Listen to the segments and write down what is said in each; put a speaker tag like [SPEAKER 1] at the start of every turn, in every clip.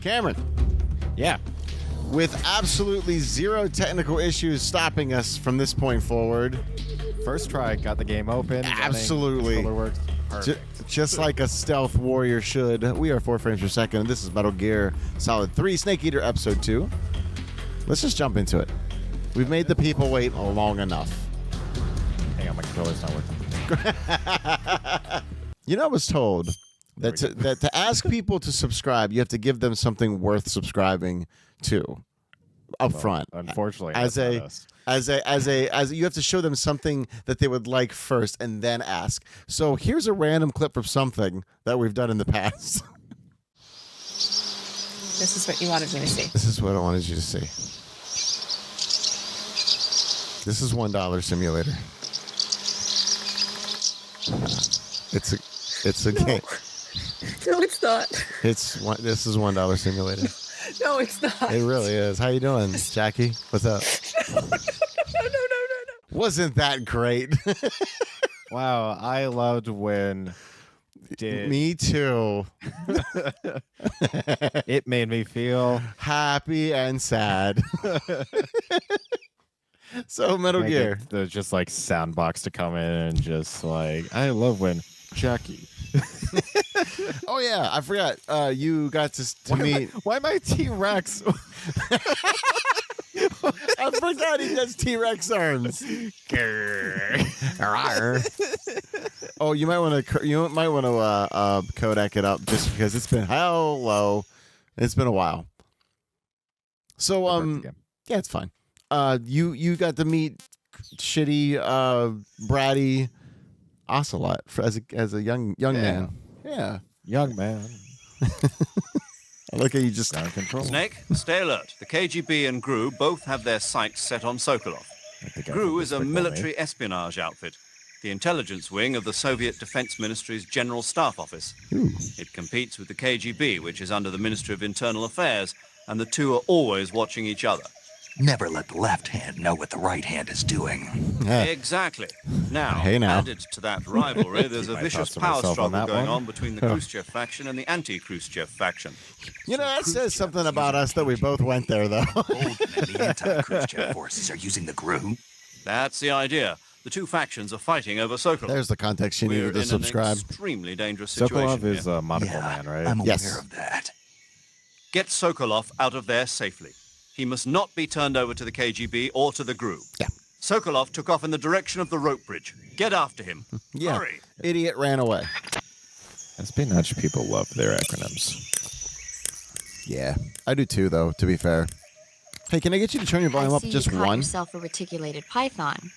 [SPEAKER 1] Cameron.
[SPEAKER 2] Yeah.
[SPEAKER 1] With absolutely zero technical issues stopping us from this point forward.
[SPEAKER 2] First try, got the game open.
[SPEAKER 1] Absolutely.
[SPEAKER 2] Controller works. Perfect.
[SPEAKER 1] Just like a stealth warrior should. We are 4 frames per second, and this is Metal Gear Solid 3 Snake Eater Episode 2. Let's just jump into it. We've made the people wait long enough.
[SPEAKER 2] Hang on, my controller's not working.
[SPEAKER 1] You know, I was told that to ask people to subscribe, you have to give them something worth subscribing to up front.
[SPEAKER 2] Unfortunately,
[SPEAKER 1] as you have to show them something that they would like first and then ask. So here's a random clip of something that we've done in the past.
[SPEAKER 3] This is what you wanted me to see.
[SPEAKER 1] This is what I wanted you to see. This is $1 Simulator. It's a game.
[SPEAKER 3] No, it's not.
[SPEAKER 1] This is $1 Simulator.
[SPEAKER 3] No, it's not.
[SPEAKER 1] It really is. How you doing, Jackie? What's up?
[SPEAKER 3] No.
[SPEAKER 1] Wasn't that great?
[SPEAKER 2] Wow, I loved when
[SPEAKER 1] Me too.
[SPEAKER 2] it made me feel
[SPEAKER 1] Happy and sad. So Metal Gear.
[SPEAKER 2] The just like sound box to come in and just like I love when Jackie.
[SPEAKER 1] Oh yeah, I forgot. You got to meet.
[SPEAKER 2] Why am I T-Rex?
[SPEAKER 1] I forgot he does T-Rex arms. Oh, you might want to Kodak it up just because it's been hello. It's been a while. So yeah, it's fine. You got to meet shitty bratty Ocelot as a young man. Yeah,
[SPEAKER 2] young man.
[SPEAKER 1] I look at you just
[SPEAKER 2] out of control.
[SPEAKER 4] Snake, stay alert. The KGB and GRU both have their sights set on Sokolov. GRU is a military espionage outfit, the intelligence wing of the Soviet Defense Ministry's General Staff Office.
[SPEAKER 1] Ooh.
[SPEAKER 4] It competes with the KGB, which is under the Ministry of Internal Affairs, and the two are always watching each other.
[SPEAKER 5] Never let the left hand know what the right hand is doing.
[SPEAKER 4] Exactly. Now, added to that rivalry, there's a vicious power struggle going on between the Khrushchev faction and the anti-Khrushchev faction.
[SPEAKER 1] You know, that says something about us that we both went there, though.
[SPEAKER 5] Bolton and the anti-Khrushchev forces are using the GRU.
[SPEAKER 4] That's the idea. The two factions are fighting over Sokolov.
[SPEAKER 1] There's the context you needed to
[SPEAKER 4] We're
[SPEAKER 1] subscribe.
[SPEAKER 4] in an extremely dangerous situation.
[SPEAKER 2] Sokolov is a monocle man, right?
[SPEAKER 5] I'm aware
[SPEAKER 1] Yes.
[SPEAKER 5] of that.
[SPEAKER 4] Get Sokolov out of there safely. He must not be turned over to the KGB or to the GRU.
[SPEAKER 1] Yeah.
[SPEAKER 4] Sokolov took off in the direction of the rope bridge. Get after him.
[SPEAKER 1] Yeah.
[SPEAKER 4] Hurry.
[SPEAKER 1] Idiot ran away.
[SPEAKER 2] Espionage people love their acronyms.
[SPEAKER 1] Yeah, I do too, though, to be fair. Hey, can I get you to turn your volume up just
[SPEAKER 6] you caught
[SPEAKER 1] one?
[SPEAKER 6] yourself a reticulated python.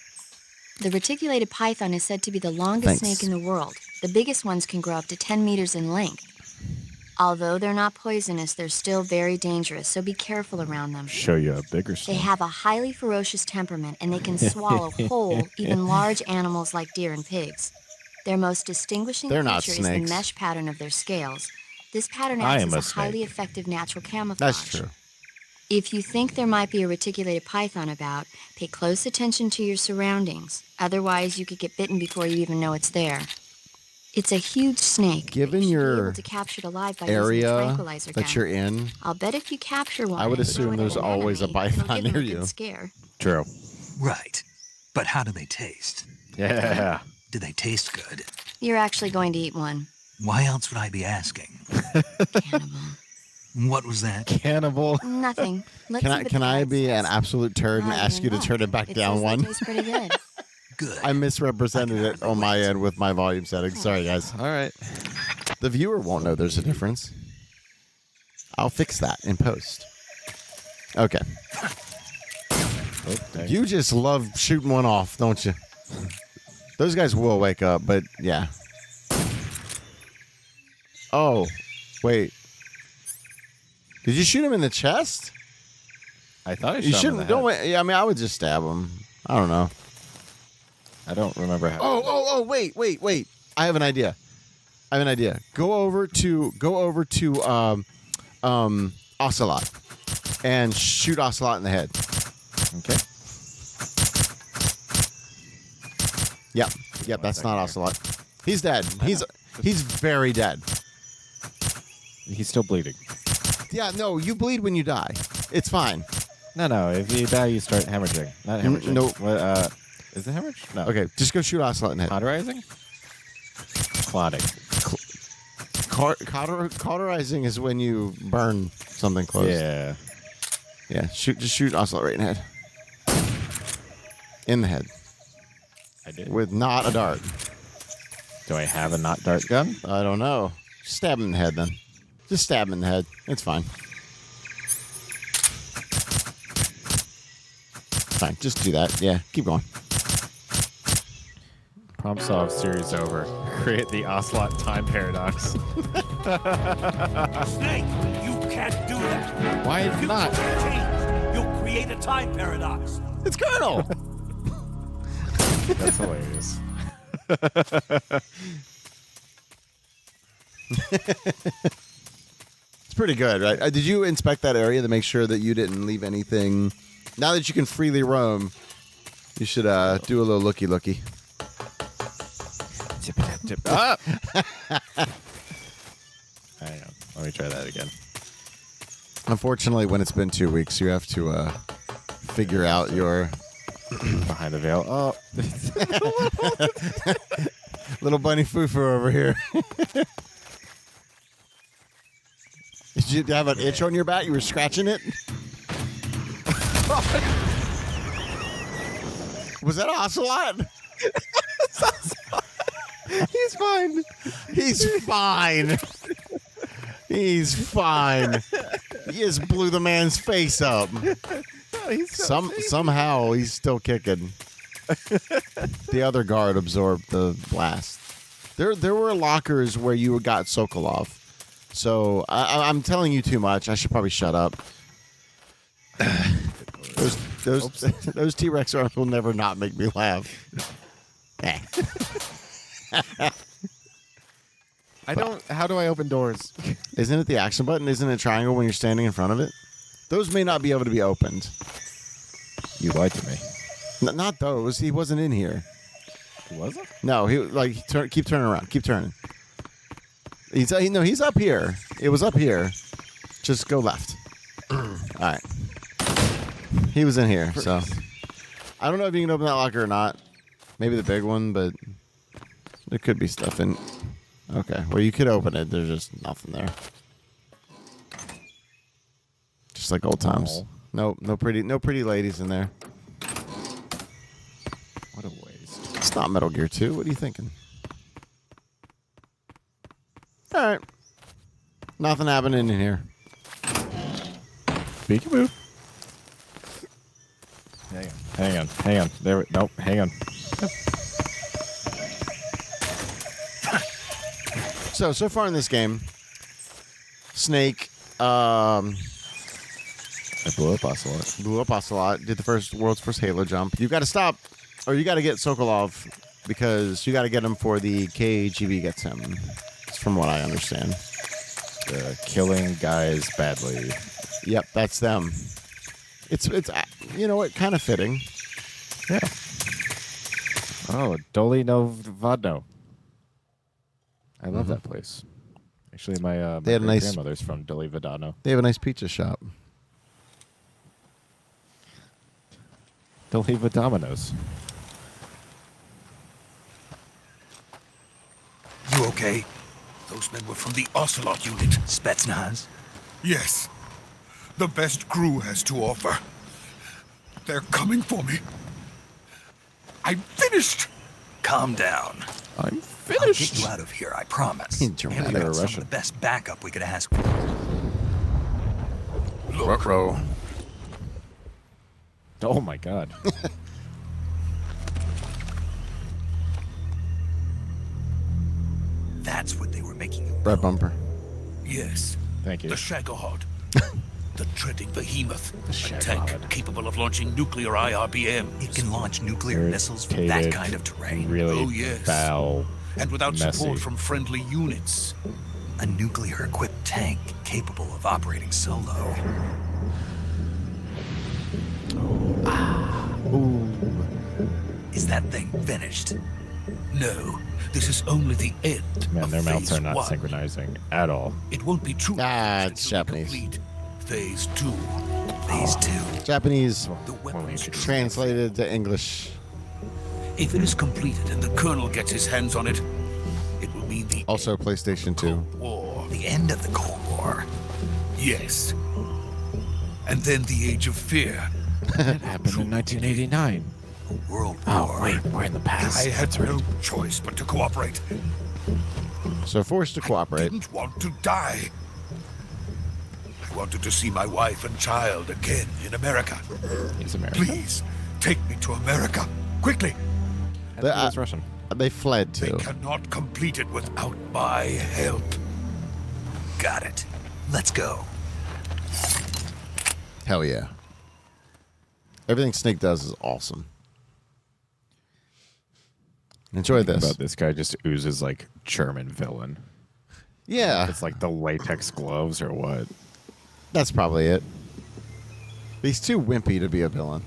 [SPEAKER 6] The reticulated python is said to be the longest snake in the world. The biggest ones can grow up to 10 meters in length. Although they're not poisonous, they're still very dangerous, so be careful around them.
[SPEAKER 2] Show you a bigger
[SPEAKER 6] They
[SPEAKER 2] snake.
[SPEAKER 6] have a highly ferocious temperament, and they can swallow whole, even large animals like deer and pigs. Their most distinguishing
[SPEAKER 1] They're not
[SPEAKER 6] feature is the
[SPEAKER 1] snakes.
[SPEAKER 6] mesh pattern of their scales. This pattern
[SPEAKER 2] I
[SPEAKER 6] acts
[SPEAKER 2] am
[SPEAKER 6] as
[SPEAKER 2] a
[SPEAKER 6] a highly
[SPEAKER 2] snake.
[SPEAKER 6] effective natural camouflage.
[SPEAKER 1] That's true.
[SPEAKER 6] If you think there might be a reticulated python about, pay close attention to your surroundings. Otherwise, you could get bitten before you even know it's there. It's a huge snake.
[SPEAKER 1] Given
[SPEAKER 6] you should be
[SPEAKER 1] your
[SPEAKER 6] able to capture it alive by using a
[SPEAKER 1] area
[SPEAKER 6] tranquilizer
[SPEAKER 1] that
[SPEAKER 6] gun.
[SPEAKER 1] you're in,
[SPEAKER 6] I'll bet if you capture one,
[SPEAKER 1] I would
[SPEAKER 6] and
[SPEAKER 1] assume
[SPEAKER 6] throw it
[SPEAKER 1] there's
[SPEAKER 6] at an
[SPEAKER 1] always a
[SPEAKER 6] enemy, it'll
[SPEAKER 1] python
[SPEAKER 6] give them
[SPEAKER 1] near
[SPEAKER 6] a good
[SPEAKER 1] you.
[SPEAKER 6] Scare.
[SPEAKER 2] True.
[SPEAKER 5] Right. But how do they taste?
[SPEAKER 2] Yeah.
[SPEAKER 5] Do they taste good?
[SPEAKER 6] You're actually going to eat one.
[SPEAKER 5] Why else would I be asking?
[SPEAKER 6] Cannibal.
[SPEAKER 5] What was that?
[SPEAKER 2] Cannibal.
[SPEAKER 6] Nothing. Let's see what
[SPEAKER 1] can
[SPEAKER 6] the
[SPEAKER 1] I
[SPEAKER 6] tag
[SPEAKER 1] be an
[SPEAKER 6] says.
[SPEAKER 1] absolute turd and
[SPEAKER 6] Not
[SPEAKER 1] ask you
[SPEAKER 6] even
[SPEAKER 1] to turn it back
[SPEAKER 6] It
[SPEAKER 1] down
[SPEAKER 6] says they
[SPEAKER 1] one?
[SPEAKER 6] taste pretty good.
[SPEAKER 5] Good.
[SPEAKER 1] I misrepresented it on my end with my volume settings. Sorry, guys.
[SPEAKER 2] All right.
[SPEAKER 1] The viewer won't know there's a difference. I'll fix that in post. Okay.
[SPEAKER 2] Okay.
[SPEAKER 1] You just love shooting one off, don't you? Those guys will wake up, but yeah. Oh, wait. Did you shoot him in the chest?
[SPEAKER 2] I thought I
[SPEAKER 1] You
[SPEAKER 2] shot him in the
[SPEAKER 1] shouldn't. Don't
[SPEAKER 2] head.
[SPEAKER 1] wait. Yeah, I mean, I would just stab him. I don't know.
[SPEAKER 2] I don't remember how.
[SPEAKER 1] Oh, wait. I have an idea. Go over to Ocelot and shoot Ocelot in the head.
[SPEAKER 2] Okay.
[SPEAKER 1] Yep, that's not
[SPEAKER 2] second
[SPEAKER 1] Ocelot. He's dead. He's very dead.
[SPEAKER 2] He's still bleeding.
[SPEAKER 1] Yeah, no, you bleed when you die. It's fine.
[SPEAKER 2] No. If you die, you start hemorrhaging. Not hemorrhaging.
[SPEAKER 1] Nope.
[SPEAKER 2] What, is it hemorrhage? No.
[SPEAKER 1] Okay, just go shoot Ocelot in the head.
[SPEAKER 2] Cauterizing? Clotting.
[SPEAKER 1] Cauterizing is when you burn something close.
[SPEAKER 2] Yeah.
[SPEAKER 1] Yeah, just shoot Ocelot right in the head. In the head.
[SPEAKER 2] I did.
[SPEAKER 1] With not a dart.
[SPEAKER 2] Do I have a not dart gun?
[SPEAKER 1] I don't know. Stab him in the head then. Just stab him in the head. It's fine. Fine, just do that. Yeah, keep going.
[SPEAKER 2] Problem solved. Series over. Create the Ocelot time paradox.
[SPEAKER 7] Snake, you can't do that.
[SPEAKER 2] Why
[SPEAKER 7] If you
[SPEAKER 2] not?
[SPEAKER 7] change, you'll create a time paradox.
[SPEAKER 1] It's Colonel!
[SPEAKER 2] That's hilarious.
[SPEAKER 1] It's pretty good, right? Did you inspect that area to make sure that you didn't leave anything? Now that you can freely roam, you should do a little looky-looky.
[SPEAKER 2] Tip. Ah! Hang on. Let me try that again.
[SPEAKER 1] Unfortunately, when it's been 2 weeks, you have to figure out your...
[SPEAKER 2] Behind the veil. Oh.
[SPEAKER 1] Little bunny foo-foo over here. Did you have an itch on your back? You were scratching it? Was that Ocelot? He's fine. He's fine. He's fine. He just blew the man's face up. Somehow he's still kicking. The other guard absorbed the blast. There were lockers where you got Sokolov. So I'm telling you too much. I should probably shut up. Those T-Rex arms will never not make me laugh.
[SPEAKER 2] How do I open doors?
[SPEAKER 1] Isn't it the action button? Isn't it triangle when you're standing in front of it? Those may not be able to be opened.
[SPEAKER 2] You lied to me.
[SPEAKER 1] Not those. He wasn't in here.
[SPEAKER 2] Was it?
[SPEAKER 1] No, keep turning around. Keep turning. He's up here. It was up here. Just go left. All right. He was in here, so I don't know if you can open that locker or not. Maybe the big one, but there could be stuff in. Okay, well you could open it. There's just nothing there. Just like old times.
[SPEAKER 2] Oh.
[SPEAKER 1] No pretty ladies in there.
[SPEAKER 2] What a waste.
[SPEAKER 1] It's not Metal Gear 2. What are you thinking? All right. Nothing happening in here.
[SPEAKER 2] Peekaboo. Hang on. Nope, hang on.
[SPEAKER 1] So far in this game, Snake
[SPEAKER 2] I blew up Ocelot.
[SPEAKER 1] did the world's first Halo jump. You got to stop, or you got to get Sokolov, because you got to get him for the KGB gets him. It's from what I understand.
[SPEAKER 2] Killing guys badly.
[SPEAKER 1] Yep, that's them. It's you know what, kind of fitting.
[SPEAKER 2] Yeah. Oh, Doli Novadno. I love that place. Actually, my
[SPEAKER 1] They had a nice-
[SPEAKER 2] grandmother's from Doli Vadano.
[SPEAKER 1] They have a nice pizza shop.
[SPEAKER 2] Doli Vadomino's.
[SPEAKER 5] You okay? Those men were from the Ocelot unit. Spetsnaz?
[SPEAKER 8] Yes. The best crew has to offer. They're coming for me. I'm finished!
[SPEAKER 5] Calm down.
[SPEAKER 2] I'm
[SPEAKER 5] I'll get
[SPEAKER 2] finished.
[SPEAKER 5] you out of here, I promise.
[SPEAKER 1] Dramatic.
[SPEAKER 5] And we got some of
[SPEAKER 2] Russian.
[SPEAKER 5] the best backup we could ask.
[SPEAKER 1] Ruh-roh.
[SPEAKER 2] Oh my god.
[SPEAKER 5] That's what they were making you
[SPEAKER 1] Red bumper.
[SPEAKER 8] Yes.
[SPEAKER 2] Thank you.
[SPEAKER 8] The Shagahod. The treading behemoth. A
[SPEAKER 2] Shagahod.
[SPEAKER 8] tank capable of launching nuclear IRBM.
[SPEAKER 5] It can launch nuclear missiles from that
[SPEAKER 2] Irritated,
[SPEAKER 5] kind of terrain.
[SPEAKER 2] Really
[SPEAKER 8] Oh, yes.
[SPEAKER 2] foul.
[SPEAKER 8] And without
[SPEAKER 2] messy.
[SPEAKER 8] support from friendly units.
[SPEAKER 5] A nuclear-equipped tank capable of operating solo.
[SPEAKER 2] Ooh.
[SPEAKER 5] Is that thing finished? No, this is only the end
[SPEAKER 2] Man,
[SPEAKER 5] of
[SPEAKER 2] their mouths
[SPEAKER 5] phase
[SPEAKER 2] are not
[SPEAKER 5] 1.
[SPEAKER 2] synchronizing at all.
[SPEAKER 5] It won't be true.
[SPEAKER 1] It's
[SPEAKER 5] until we
[SPEAKER 1] Japanese.
[SPEAKER 5] complete phase 2. Phase 2.
[SPEAKER 1] Japanese
[SPEAKER 5] The weapons
[SPEAKER 1] translated to English.
[SPEAKER 5] If it is completed and the Colonel gets his hands on it, it will mean the
[SPEAKER 1] Also PlayStation 2.
[SPEAKER 5] Cold War.
[SPEAKER 9] The end of the Cold War.
[SPEAKER 5] Yes. And then the Age of Fear.
[SPEAKER 2] That happened in 1989.
[SPEAKER 5] A world war.
[SPEAKER 2] Oh, wait, we're in the past.
[SPEAKER 5] I had no choice but to cooperate.
[SPEAKER 1] So forced to
[SPEAKER 5] I
[SPEAKER 1] cooperate.
[SPEAKER 5] didn't want to die. I wanted to see my wife and child again in America.
[SPEAKER 2] He's American.
[SPEAKER 5] Please, take me to America. Quickly.
[SPEAKER 2] I think he was Russian.
[SPEAKER 1] They fled
[SPEAKER 5] They
[SPEAKER 1] too.
[SPEAKER 5] cannot complete it without my help.
[SPEAKER 9] Got it. Let's go.
[SPEAKER 1] Hell yeah. Everything Snake does is awesome. Enjoy this.
[SPEAKER 2] About this guy just oozes like German villain.
[SPEAKER 1] Yeah,
[SPEAKER 2] It's like the latex gloves or what?
[SPEAKER 1] that's probably it. He's too wimpy to be a villain.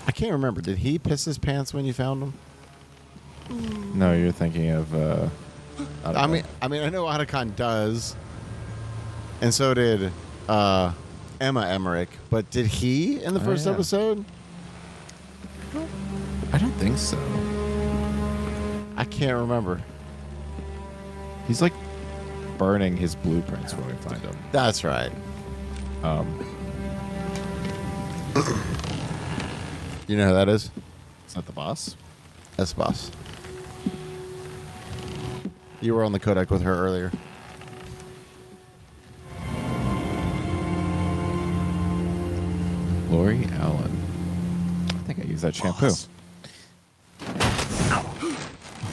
[SPEAKER 1] I can't remember. Did he piss his pants when you found him?
[SPEAKER 2] No, you're thinking of.
[SPEAKER 1] I mean, I know Otacon does, and so did Emma Emmerich. But did he in the first
[SPEAKER 2] yeah.
[SPEAKER 1] episode?
[SPEAKER 2] I don't think so.
[SPEAKER 1] I can't remember.
[SPEAKER 2] He's like burning his blueprints when we find him.
[SPEAKER 1] That's right. You know who that is?
[SPEAKER 2] Is that the boss?
[SPEAKER 1] That's the boss. You were on the codec with her earlier.
[SPEAKER 2] Lori Allen. I think I used that shampoo.
[SPEAKER 9] Boss.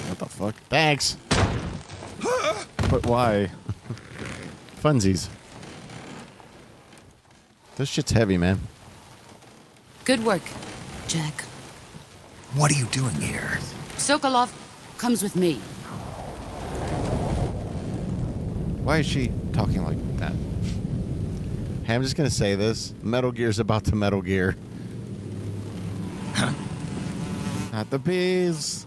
[SPEAKER 2] What the fuck?
[SPEAKER 1] Thanks.
[SPEAKER 2] But why?
[SPEAKER 1] Funsies. This shit's heavy, man.
[SPEAKER 10] Good work, Jack.
[SPEAKER 9] What are you doing here?
[SPEAKER 10] Sokolov comes with me.
[SPEAKER 2] Why is she talking like that?
[SPEAKER 1] Hey, I'm just gonna say this. Metal Gear's about to Metal Gear.
[SPEAKER 2] Not the bees.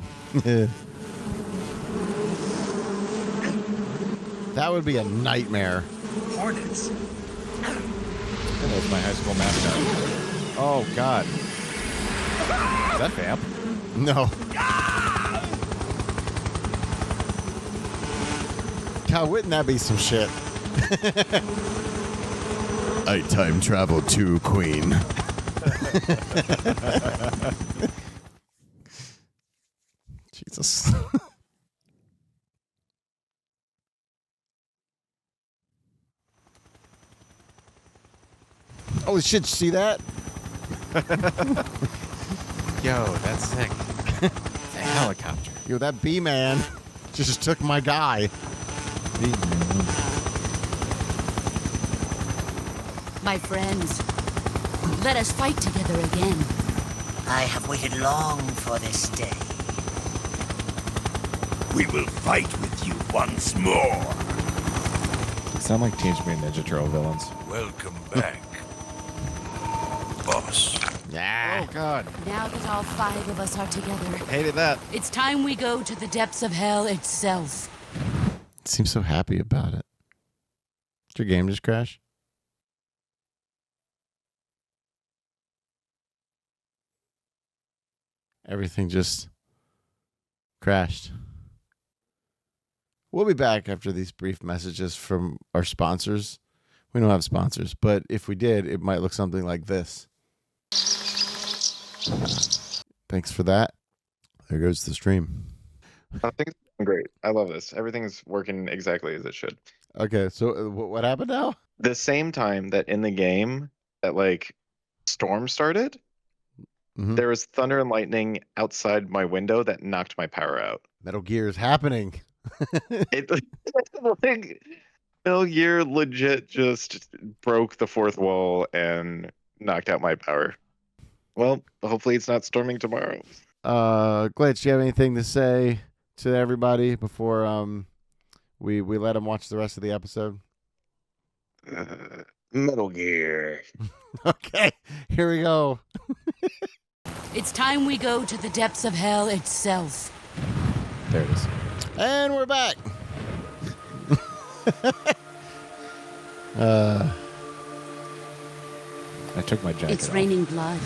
[SPEAKER 1] That would be a nightmare.
[SPEAKER 9] Hornets.
[SPEAKER 2] That was my high school mascot. Oh, God. Is that Vamp?
[SPEAKER 1] No. God, wouldn't that be some shit? I time travel to Queen. Jesus. Holy shit, you see that?
[SPEAKER 2] Yo, that's sick. It's a helicopter.
[SPEAKER 1] Yo, that B-man just took my guy.
[SPEAKER 10] My friends, let us fight together again.
[SPEAKER 9] I have waited long for this day.
[SPEAKER 5] We will fight with you once more.
[SPEAKER 2] Sound like Teenage Mutant Ninja Turtle villains.
[SPEAKER 5] Welcome back, boss.
[SPEAKER 1] Yeah.
[SPEAKER 2] Oh, God.
[SPEAKER 10] Now that all 5 of us are together,
[SPEAKER 2] Hated that.
[SPEAKER 10] it's time we go to the depths of hell itself.
[SPEAKER 1] Seems so happy about it. Did your game just crash? Everything just crashed. We'll be back after these brief messages from our sponsors. We don't have sponsors, but if we did, it might look something like this. Thanks for that. There goes the stream.
[SPEAKER 2] I think it's great. I love this. Everything's working exactly as it should.
[SPEAKER 1] Okay, so what happened now?
[SPEAKER 2] The same time that in the game that like storm started,
[SPEAKER 1] Mhm.
[SPEAKER 2] there was thunder and lightning outside my window that knocked my power out.
[SPEAKER 1] Metal Gear is happening.
[SPEAKER 2] It like Metal Gear legit just broke the fourth wall and knocked out my power. Well, hopefully it's not storming tomorrow.
[SPEAKER 1] Glitch, do you have anything to say to everybody before we let them watch the rest of the episode?
[SPEAKER 2] Metal Gear.
[SPEAKER 1] Okay, here we go.
[SPEAKER 10] It's time we go to the depths of hell itself.
[SPEAKER 11] There it is.
[SPEAKER 1] And we're back.
[SPEAKER 11] I took my jacket
[SPEAKER 10] It's
[SPEAKER 11] off.
[SPEAKER 10] raining blood.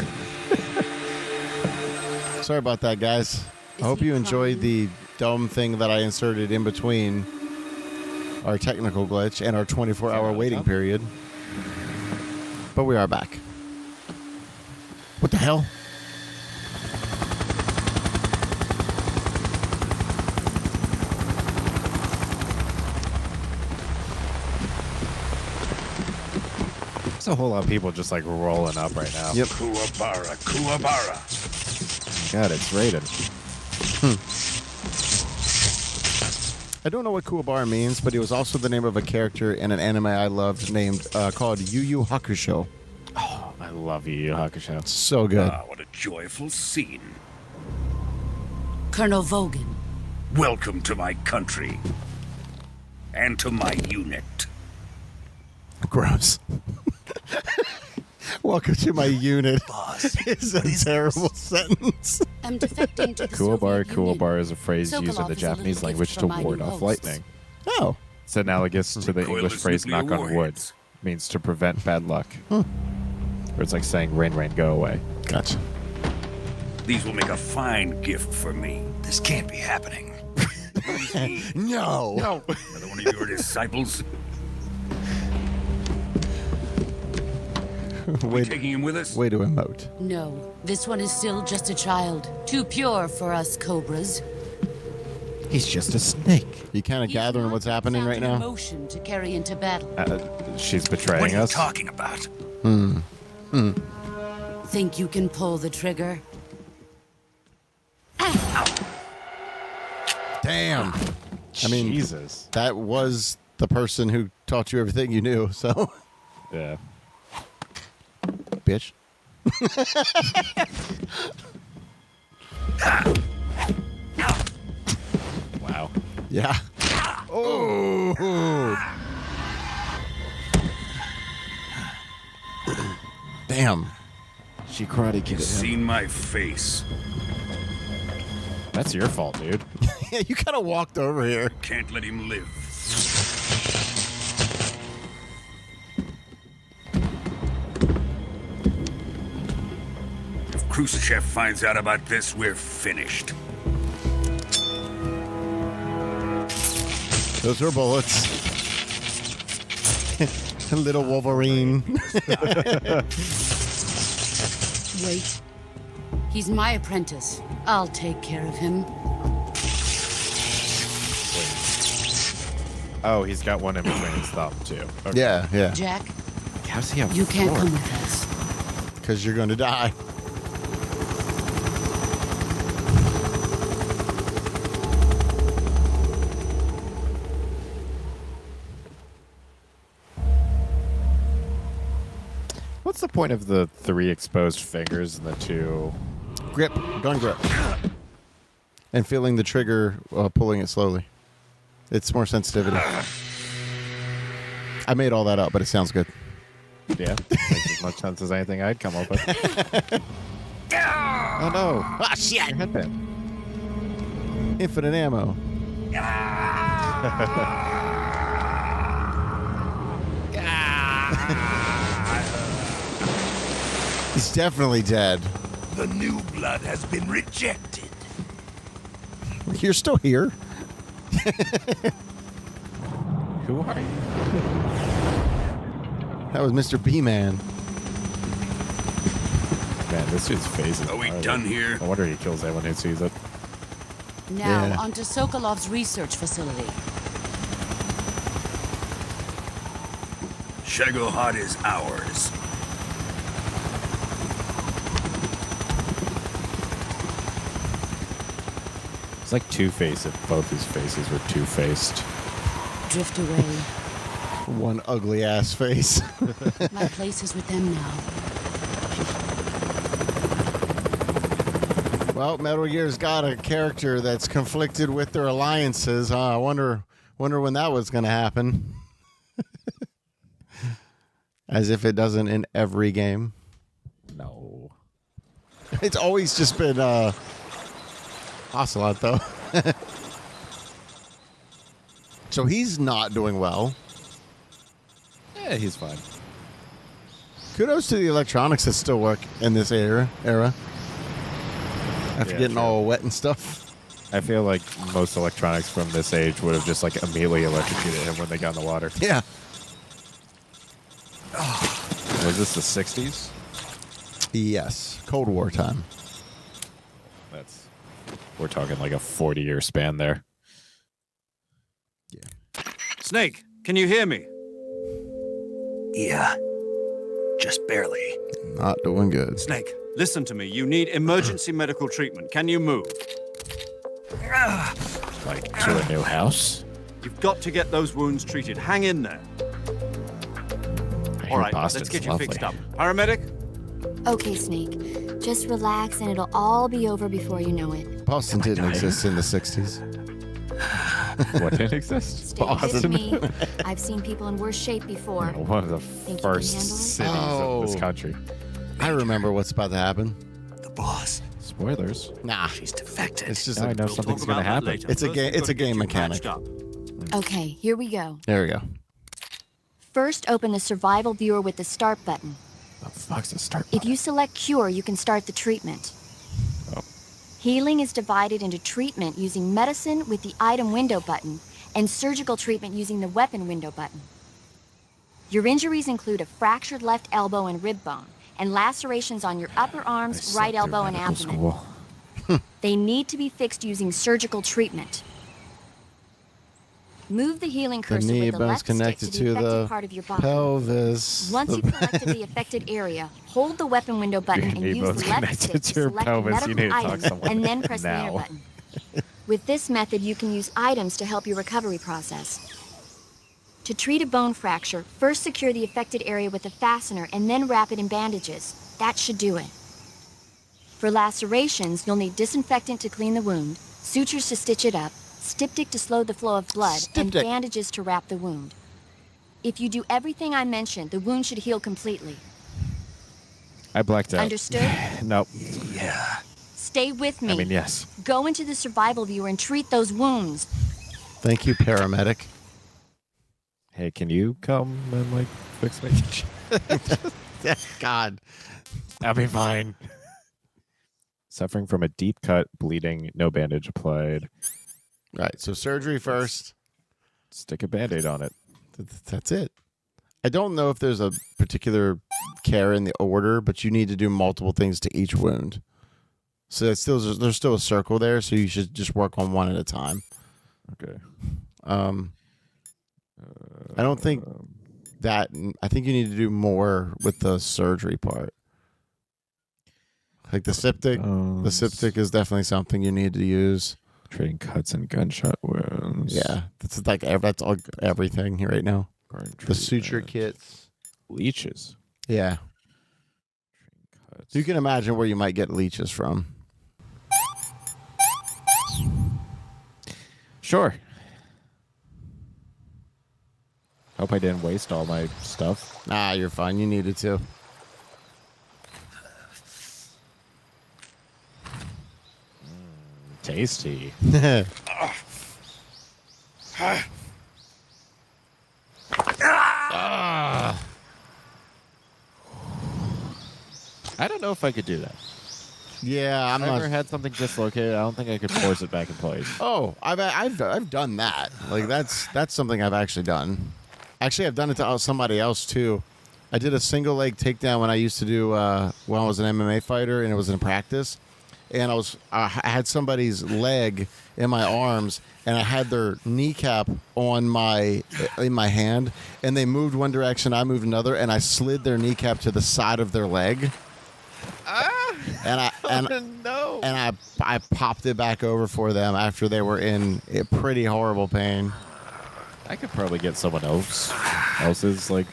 [SPEAKER 1] Sorry about that, guys. I hope you enjoyed the dumb thing that I inserted in between our technical glitch and our 24-hour waiting period. But we are back. What the hell?
[SPEAKER 11] There's a whole lot of people just like rolling up right now.
[SPEAKER 1] Yep.
[SPEAKER 5] Kuwabara, Kuwabara.
[SPEAKER 11] God, it's rated.
[SPEAKER 1] I don't know what Kuwabara means, but it was also the name of a character in an anime I loved named called Yu Yu Hakusho.
[SPEAKER 11] Oh, I love Yu Yu Hakusho.
[SPEAKER 1] So good.
[SPEAKER 5] Ah, what a joyful scene.
[SPEAKER 10] Colonel Vogan.
[SPEAKER 5] Welcome to my country. And to my unit.
[SPEAKER 1] Gross. Welcome to my unit.
[SPEAKER 9] Boss,
[SPEAKER 1] It's a terrible sentence.
[SPEAKER 10] I'm defecting to the
[SPEAKER 11] Kuwabara.
[SPEAKER 10] Soviet Union.
[SPEAKER 11] Kuwabara is a phrase used in
[SPEAKER 10] Sokolov
[SPEAKER 11] the
[SPEAKER 10] is a
[SPEAKER 11] Japanese
[SPEAKER 10] little
[SPEAKER 11] language
[SPEAKER 10] gift
[SPEAKER 11] to
[SPEAKER 10] from my
[SPEAKER 11] ward
[SPEAKER 10] new
[SPEAKER 11] off
[SPEAKER 10] hosts.
[SPEAKER 11] lightning.
[SPEAKER 1] Oh.
[SPEAKER 11] It's analogous to the
[SPEAKER 5] Recoilless
[SPEAKER 11] English phrase
[SPEAKER 5] nuclear
[SPEAKER 11] knock on wood.
[SPEAKER 5] warheads.
[SPEAKER 11] Means to prevent bad luck. Or it's like saying rain, rain, go away.
[SPEAKER 1] Gotcha.
[SPEAKER 5] These will make a fine gift for me.
[SPEAKER 9] this can't be happening.
[SPEAKER 1] No.
[SPEAKER 5] Another one of your disciples?
[SPEAKER 1] Way,
[SPEAKER 5] Taking him with us?
[SPEAKER 1] way to emote.
[SPEAKER 10] No, this one is still just a child. Too pure for us cobras.
[SPEAKER 1] He's just a snake. You kind of
[SPEAKER 10] He's
[SPEAKER 1] gathering
[SPEAKER 10] not
[SPEAKER 1] what's happening right
[SPEAKER 10] exactly
[SPEAKER 1] now?
[SPEAKER 10] Emotion to carry into battle.
[SPEAKER 11] She's
[SPEAKER 5] What
[SPEAKER 11] betraying
[SPEAKER 5] are you
[SPEAKER 11] us.
[SPEAKER 5] talking about?
[SPEAKER 10] Think you can pull the trigger?
[SPEAKER 1] Damn. I mean,
[SPEAKER 11] Jesus.
[SPEAKER 1] that was the person who taught you everything you knew, so.
[SPEAKER 11] Yeah.
[SPEAKER 1] Bitch.
[SPEAKER 11] Wow.
[SPEAKER 1] Yeah. Oh. Damn. She karate kicked him.
[SPEAKER 5] Seen my face.
[SPEAKER 11] That's your fault, dude.
[SPEAKER 1] Yeah, you kind of walked over here.
[SPEAKER 5] Can't let him live. If Khrushchev finds out about this, we're finished.
[SPEAKER 1] Those were bullets. Little Wolverine.
[SPEAKER 10] Wait. He's my apprentice. I'll take care of him.
[SPEAKER 11] Oh, he's got one in between his thumb, too. Okay.
[SPEAKER 1] Yeah, yeah.
[SPEAKER 10] Jack,
[SPEAKER 11] How's he have
[SPEAKER 10] you can't
[SPEAKER 11] four?
[SPEAKER 10] come with us.
[SPEAKER 1] Because you're going to die.
[SPEAKER 11] What's the point of the 3 exposed fingers and the 2?
[SPEAKER 1] Grip. Gun grip. And feeling the trigger while pulling it slowly. It's more sensitivity. I made all that up, but it sounds good.
[SPEAKER 11] Yeah. Makes as much sense as anything I'd come up with. Oh no.
[SPEAKER 1] Ah, shit!
[SPEAKER 11] Your headband.
[SPEAKER 1] Infinite ammo. He's definitely dead.
[SPEAKER 5] The new blood has been rejected.
[SPEAKER 1] You're still here.
[SPEAKER 11] Who are you?
[SPEAKER 1] That was Mr. B-Man.
[SPEAKER 11] Man, this dude's face is
[SPEAKER 5] Are we
[SPEAKER 11] gnarly.
[SPEAKER 5] done here?
[SPEAKER 11] No wonder he kills everyone who sees it.
[SPEAKER 10] Now,
[SPEAKER 1] Yeah.
[SPEAKER 10] onto Sokolov's research facility.
[SPEAKER 5] Shagohod is ours.
[SPEAKER 11] It's like Two-Face if both his faces were two-faced.
[SPEAKER 10] Drift away.
[SPEAKER 1] One ugly ass face.
[SPEAKER 10] My place is with them now.
[SPEAKER 1] Well, Metal Gear's got a character that's conflicted with their alliances. I wonder when that was going to happen. As if it doesn't in every game.
[SPEAKER 11] No.
[SPEAKER 1] It's always just been Ocelot, though. So he's not doing well.
[SPEAKER 11] Yeah, he's fine.
[SPEAKER 1] Kudos to the electronics that still work in this era. After getting all wet and stuff.
[SPEAKER 11] I feel like most electronics from this age would have just like immediately electrocuted him when they got in the water.
[SPEAKER 1] Yeah.
[SPEAKER 11] Was this the 60s?
[SPEAKER 1] Yes. Cold War time.
[SPEAKER 11] We're talking like a 40-year span there.
[SPEAKER 1] Yeah.
[SPEAKER 4] Snake, can you hear me?
[SPEAKER 7] Yeah. Just barely.
[SPEAKER 1] Not doing good.
[SPEAKER 4] Snake, listen to me. You need emergency medical treatment. Can you move?
[SPEAKER 11] Like to a new house?
[SPEAKER 4] You've got to get those wounds treated. Hang in there. All right, let's get you fixed up. Paramedic?
[SPEAKER 6] Okay, Snake. Just relax and it'll all be over before you know it.
[SPEAKER 1] Boston didn't exist in the 60s.
[SPEAKER 11] What didn't exist?
[SPEAKER 6] Stay with me. I've seen people in worse shape before.
[SPEAKER 11] One of the
[SPEAKER 6] Think you can
[SPEAKER 11] first
[SPEAKER 6] handle it?
[SPEAKER 11] cities of this country.
[SPEAKER 1] I remember what's about to happen.
[SPEAKER 7] The boss.
[SPEAKER 11] Spoilers.
[SPEAKER 1] Nah.
[SPEAKER 7] She's defected.
[SPEAKER 1] It's just
[SPEAKER 11] Now I know something's going to happen.
[SPEAKER 1] It's a game. It's a game mechanic.
[SPEAKER 6] Okay, here we go.
[SPEAKER 1] There we go.
[SPEAKER 6] First, open the survival viewer with the start button.
[SPEAKER 11] The fuck's the start
[SPEAKER 6] If you select cure, you can start the treatment.
[SPEAKER 11] Oh.
[SPEAKER 6] Healing is divided into treatment using medicine with the item window button and surgical treatment using the weapon window button. Your injuries include a fractured left elbow and rib bone and lacerations on your upper arms, right elbow, and abdomen. They need to be fixed using surgical treatment. Move the healing
[SPEAKER 1] The
[SPEAKER 6] cursor
[SPEAKER 1] knee
[SPEAKER 6] with the
[SPEAKER 1] bone's
[SPEAKER 6] left stick
[SPEAKER 1] connected
[SPEAKER 6] to
[SPEAKER 1] to
[SPEAKER 6] the affected
[SPEAKER 1] the
[SPEAKER 6] part of your body.
[SPEAKER 1] pelvis.
[SPEAKER 6] Once you've selected the affected area, hold the weapon window button and
[SPEAKER 11] knee
[SPEAKER 6] use
[SPEAKER 11] bone's
[SPEAKER 6] the left
[SPEAKER 11] connected
[SPEAKER 6] stick
[SPEAKER 11] to
[SPEAKER 6] to
[SPEAKER 11] your
[SPEAKER 6] select
[SPEAKER 11] pelvis.
[SPEAKER 6] the
[SPEAKER 11] You
[SPEAKER 6] medical
[SPEAKER 11] need to talk
[SPEAKER 6] item
[SPEAKER 11] someone
[SPEAKER 6] and then press the
[SPEAKER 11] now.
[SPEAKER 6] enter button. With this method, you can use items to help your recovery process. To treat a bone fracture, first secure the affected area with a fastener and then wrap it in bandages. That should do it. For lacerations, you'll need disinfectant to clean the wound, sutures to stitch it up, styptic to slow the flow of blood, and
[SPEAKER 1] Styptic.
[SPEAKER 6] bandages to wrap the wound. If you do everything I mentioned, the wound should heal completely.
[SPEAKER 11] I blacked out.
[SPEAKER 6] Understood?
[SPEAKER 11] Nope.
[SPEAKER 7] Yeah.
[SPEAKER 6] Stay with me.
[SPEAKER 11] I mean, yes.
[SPEAKER 6] Go into the survival viewer and treat those wounds.
[SPEAKER 1] Thank you, paramedic.
[SPEAKER 11] Hey, can you come and like fix me?
[SPEAKER 1] God.
[SPEAKER 11] I'll be fine. Suffering from a deep cut, bleeding, no bandage applied.
[SPEAKER 1] Right. So surgery first.
[SPEAKER 11] Stick a Band-Aid on it.
[SPEAKER 1] That's it. I don't know if there's a particular care in the order, but you need to do multiple things to each wound. So there's still a circle there, so you should just work on one at a time.
[SPEAKER 11] Okay.
[SPEAKER 1] I don't think that. I think you need to do more with the surgery part. Like the septic. The septic is definitely something you need to use.
[SPEAKER 11] Treating cuts and gunshot wounds.
[SPEAKER 1] Yeah, that's like that's all, everything here right now. The suture
[SPEAKER 11] treatment.
[SPEAKER 1] kits.
[SPEAKER 11] Leeches.
[SPEAKER 1] Yeah.
[SPEAKER 11] Cuts.
[SPEAKER 1] You can imagine where you might get leeches from.
[SPEAKER 11] Sure. Hope I didn't waste all my stuff.
[SPEAKER 1] Nah, you're fine. You needed to.
[SPEAKER 11] Tasty. I don't know if I could do that.
[SPEAKER 1] Yeah, I'm
[SPEAKER 11] I've
[SPEAKER 1] not.
[SPEAKER 11] never had something dislocated. I don't think I could force it back in place.
[SPEAKER 1] Oh, I've done that. Like that's something I've actually done. Actually, I've done it to somebody else too. I did a single leg takedown when I used to do when I was an MMA fighter, and it was in practice. And I had somebody's leg in my arms, and I had their kneecap in my hand, and they moved one direction, I moved another, and I slid their kneecap to the side of their leg. And I popped it back over for them after they were in pretty horrible pain.
[SPEAKER 11] I could probably get someone else's like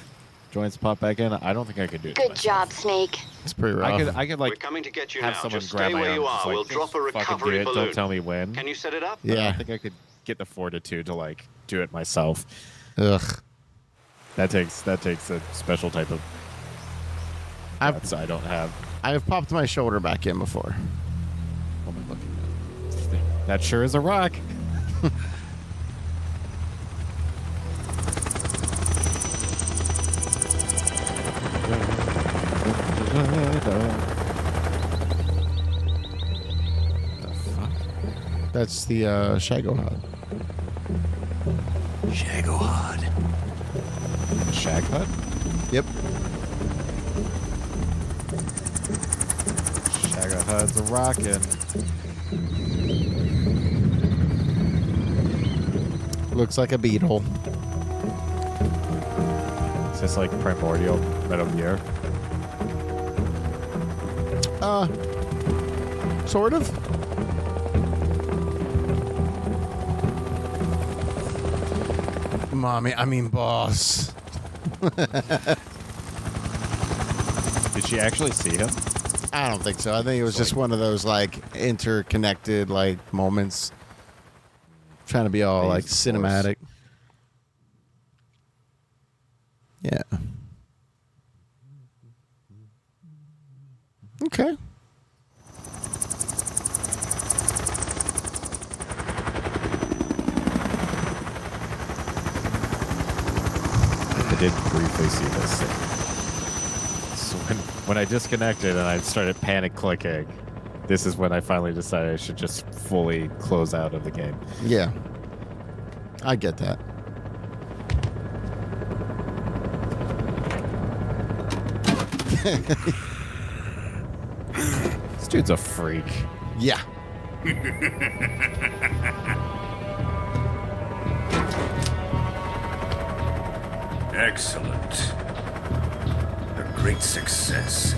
[SPEAKER 11] joints pop back in. I don't think I could do it.
[SPEAKER 6] Good job, Snake.
[SPEAKER 1] It's pretty rough.
[SPEAKER 11] I could like
[SPEAKER 4] We're coming to get you
[SPEAKER 11] have
[SPEAKER 4] now.
[SPEAKER 11] someone
[SPEAKER 4] Just
[SPEAKER 11] grab
[SPEAKER 4] stay
[SPEAKER 11] my
[SPEAKER 4] where
[SPEAKER 11] arm.
[SPEAKER 4] you
[SPEAKER 11] Just
[SPEAKER 4] are.
[SPEAKER 11] like,
[SPEAKER 4] We'll
[SPEAKER 11] "Just
[SPEAKER 4] drop a
[SPEAKER 11] fucking
[SPEAKER 4] recovery
[SPEAKER 11] do it.
[SPEAKER 4] balloon.
[SPEAKER 11] Don't tell me when.
[SPEAKER 4] Can you set it up?
[SPEAKER 11] I
[SPEAKER 1] Yeah.
[SPEAKER 11] don't think I could get the fortitude to like do it myself.
[SPEAKER 1] Ugh.
[SPEAKER 11] That takes a special type of. I don't have.
[SPEAKER 1] I have popped my shoulder back in before.
[SPEAKER 11] What am I looking at? That sure is a rock.
[SPEAKER 1] That's the Shagohod.
[SPEAKER 7] Shagohod.
[SPEAKER 11] Shag hut?
[SPEAKER 1] Yep.
[SPEAKER 11] Shagohod's a rockin'.
[SPEAKER 1] Looks like a beetle.
[SPEAKER 11] Is this like primordial Metal Gear?
[SPEAKER 1] Sort of. Mommy, I mean boss.
[SPEAKER 11] Did she actually see him?
[SPEAKER 1] I don't think so. I think it was just one of those like interconnected like moments. Trying to be all like cinematic. Yeah. Okay.
[SPEAKER 11] I did briefly see this thing. So when I disconnected and I started panic clicking, this is when I finally decided I should just fully close out of the game.
[SPEAKER 1] Yeah. I get that.
[SPEAKER 11] This dude's a freak.
[SPEAKER 1] Yeah.
[SPEAKER 5] Excellent. A great success.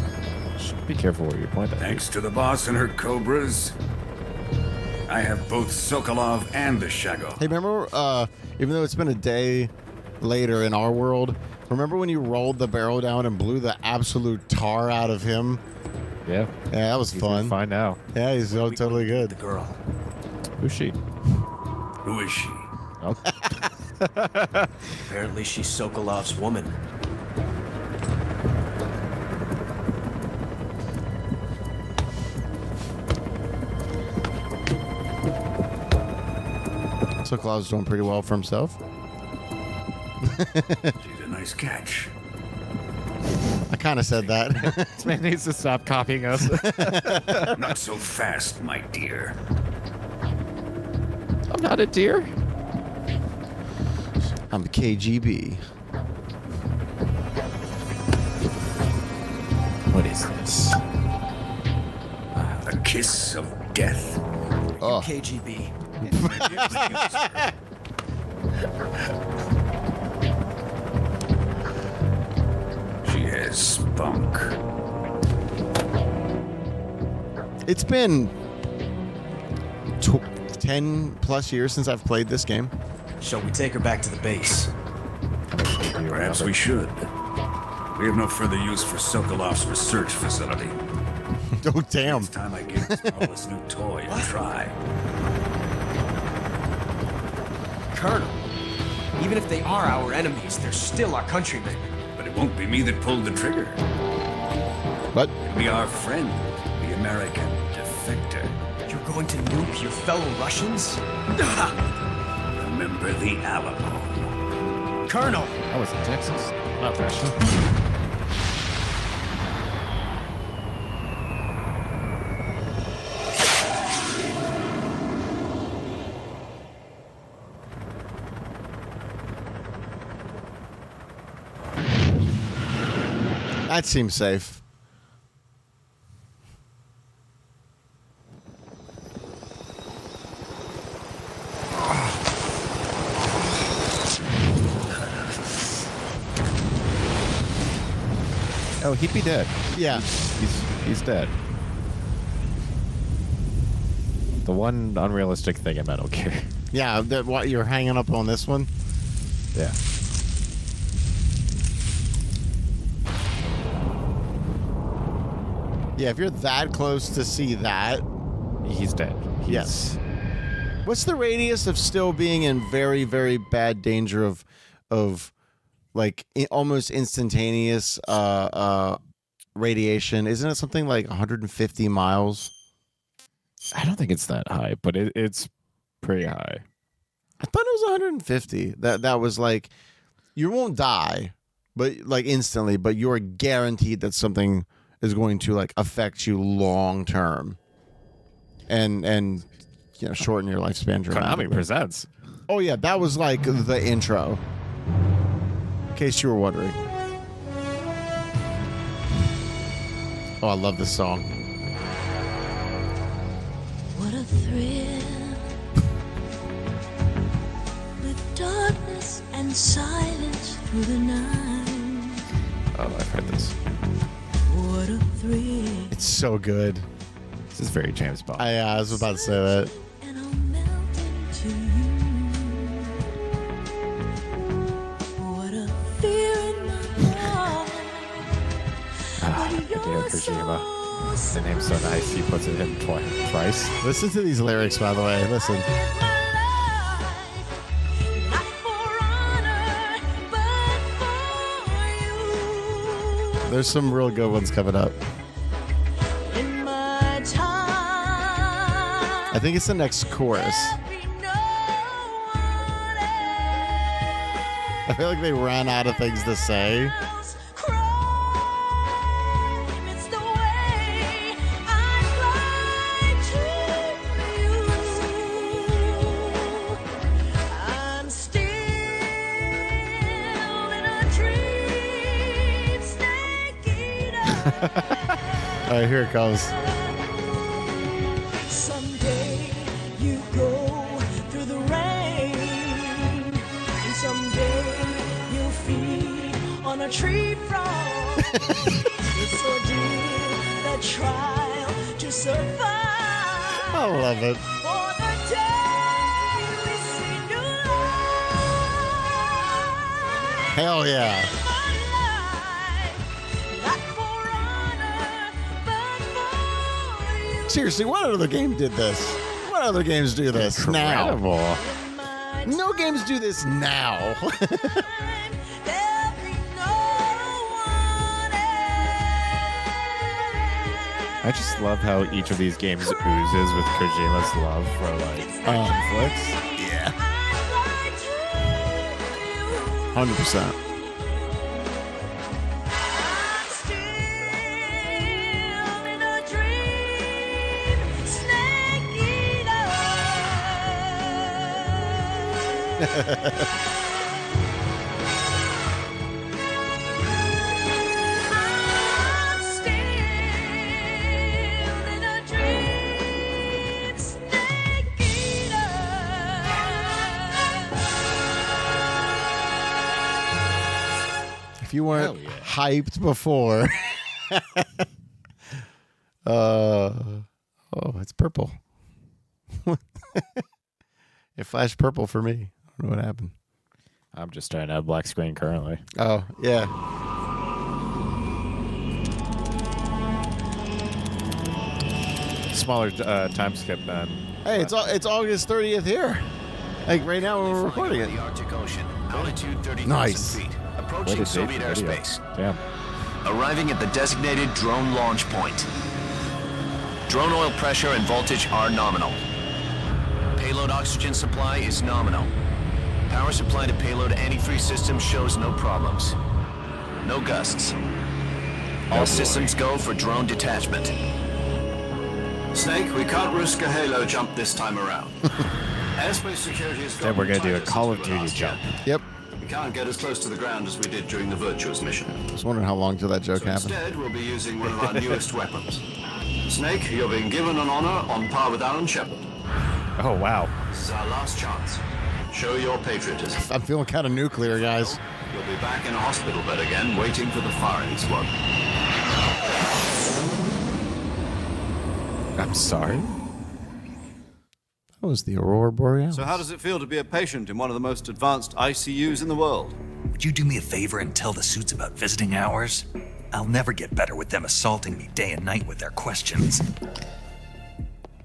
[SPEAKER 11] Be careful where you point at.
[SPEAKER 5] Thanks to the boss and her cobras, I have both Sokolov and the Shago.
[SPEAKER 1] Hey, remember, even though it's been a day later in our world, remember when you rolled the barrel down and blew the absolute tar out of him?
[SPEAKER 11] Yeah.
[SPEAKER 1] Yeah, that was fun.
[SPEAKER 11] Fine now.
[SPEAKER 1] Yeah, he's totally good.
[SPEAKER 7] The girl.
[SPEAKER 11] Who's she?
[SPEAKER 5] Who is she?
[SPEAKER 11] Oh.
[SPEAKER 7] Apparently she's Sokolov's woman.
[SPEAKER 1] Sokolov's doing pretty well for himself.
[SPEAKER 5] She's a nice catch.
[SPEAKER 1] I kind of said that.
[SPEAKER 11] This man needs to stop copying us.
[SPEAKER 5] Not so fast, my dear.
[SPEAKER 11] I'm not a deer.
[SPEAKER 1] I'm the KGB.
[SPEAKER 11] What is this?
[SPEAKER 5] A kiss of death.
[SPEAKER 1] Oh.
[SPEAKER 7] KGB.
[SPEAKER 5] She has spunk.
[SPEAKER 1] It's been 10 plus years since I've played this game.
[SPEAKER 7] Shall we take her back to the base?
[SPEAKER 5] Perhaps we should. We have no further use for Sokolov's research facility.
[SPEAKER 1] Oh, damn.
[SPEAKER 5] It's time I gave this marvelous new toy a try.
[SPEAKER 12] Colonel, even if they are our enemies, they're still our countrymen.
[SPEAKER 5] But it won't be me that pulled the trigger.
[SPEAKER 1] What?
[SPEAKER 5] It'll be our friend, the American defector.
[SPEAKER 12] You're going to nuke your fellow Russians?
[SPEAKER 5] Remember the Alamo.
[SPEAKER 12] Colonel!
[SPEAKER 11] I was in Texas, not Russia.
[SPEAKER 1] That seems safe.
[SPEAKER 11] Oh, he'd be dead.
[SPEAKER 1] Yeah.
[SPEAKER 11] He's dead. The one unrealistic thing in Metal Gear.
[SPEAKER 1] Yeah, that what you're hanging up on this one?
[SPEAKER 11] Yeah.
[SPEAKER 1] Yeah, if you're that close to see that,
[SPEAKER 11] he's dead.
[SPEAKER 1] Yes. What's the radius of still being in very, very bad danger of like almost instantaneous radiation. Isn't it something like 150 miles?
[SPEAKER 11] I don't think it's that high, but it's pretty high.
[SPEAKER 1] I thought it was 150. That was like, you won't die, but like instantly, but you're guaranteed that something is going to like affect you long term, and shorten your lifespan dramatically.
[SPEAKER 11] Konami presents.
[SPEAKER 1] Oh yeah, that was like the intro. In case you were wondering. Oh, I love this song.
[SPEAKER 13] What a thrill with darkness and silence through the night.
[SPEAKER 11] Oh, I've heard this.
[SPEAKER 13] What a thrill.
[SPEAKER 1] It's so good.
[SPEAKER 11] This is very James Bond.
[SPEAKER 1] I was about to say that.
[SPEAKER 13] And I'll melt into you. What a fear in my heart.
[SPEAKER 11] Hideo Kojima. The name's so nice, he puts it in twice.
[SPEAKER 1] Listen to these lyrics, by the way. Listen. There's some real good ones coming up. I think it's the next chorus. I feel like they ran out of things to say. All right, here it comes.
[SPEAKER 13] Someday you go through the rain, and someday you'll feed on a tree frog. It's ordeal, the trial to survive.
[SPEAKER 1] I love it.
[SPEAKER 13] For the day we see new life.
[SPEAKER 1] Hell yeah. Seriously, what other game did this? What other games do this
[SPEAKER 11] Incredible.
[SPEAKER 1] now? No games do this now.
[SPEAKER 11] I just love how each of these games oozes with Kojima's love for like action flicks.
[SPEAKER 1] Yeah. 100%. If you weren't hyped before, oh, it's purple. It flashed purple for me. I don't know what happened.
[SPEAKER 11] I'm just trying to have black screen currently.
[SPEAKER 1] Oh, yeah.
[SPEAKER 11] Smaller time skip then.
[SPEAKER 1] Hey, it's August 30th here. Like right now when we're recording it.
[SPEAKER 7] The Arctic Ocean, altitude 30,000
[SPEAKER 1] Nice.
[SPEAKER 7] feet, approaching Soviet airspace.
[SPEAKER 11] Damn.
[SPEAKER 7] Arriving at the designated drone launch point. Drone oil pressure and voltage are nominal. Payload oxygen supply is nominal. Power supply to payload antifreeze system shows no problems. No gusts. All systems go for drone detachment.
[SPEAKER 4] Snake, we can't risk a halo jump this time around. Airspace security is
[SPEAKER 11] Then we're gonna do a Call of Duty jump.
[SPEAKER 1] Yep.
[SPEAKER 4] We can't get as close to the ground as we did during the Virtuous mission.
[SPEAKER 1] I was wondering how long till that joke happened.
[SPEAKER 4] Instead, we'll be using one of our newest weapons. Snake, you're being given an honor on par with Alan Shepard.
[SPEAKER 11] Oh, wow.
[SPEAKER 4] This is our last chance. Show your patriotism.
[SPEAKER 1] I'm feeling kind of nuclear, guys.
[SPEAKER 4] You'll be back in a hospital bed again, waiting for the firing squad.
[SPEAKER 11] I'm sorry?
[SPEAKER 1] That was the Aurora Borealis.
[SPEAKER 4] So how does it feel to be a patient in one of the most advanced ICUs in the world?
[SPEAKER 14] Would you do me a favor and tell the suits about visiting hours? I'll never get better with them assaulting me day and night with their questions.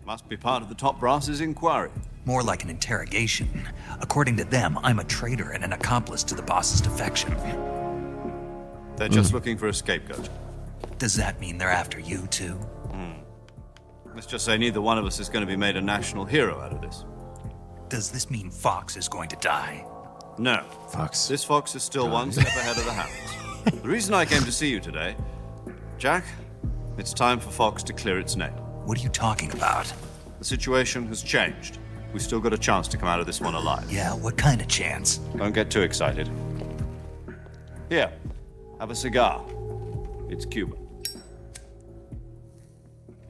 [SPEAKER 4] Must be part of the top brass's inquiry.
[SPEAKER 14] More like an interrogation. According to them, I'm a traitor and an accomplice to the boss's defection.
[SPEAKER 4] They're just looking for a scapegoat.
[SPEAKER 14] Does that mean they're after you, too?
[SPEAKER 4] Let's just say neither one of us is going to be made a national hero out of this.
[SPEAKER 14] Does this mean Fox is going to die?
[SPEAKER 4] No.
[SPEAKER 11] Fox.
[SPEAKER 4] This fox is still one step ahead of the hounds. The reason I came to see you today, Jack, it's time for Fox to clear its name.
[SPEAKER 14] What are you talking about?
[SPEAKER 4] The situation has changed. We've still got a chance to come out of this one alive.
[SPEAKER 14] Yeah, what kind of chance?
[SPEAKER 4] Don't get too excited. Here, have a cigar. It's Cuban.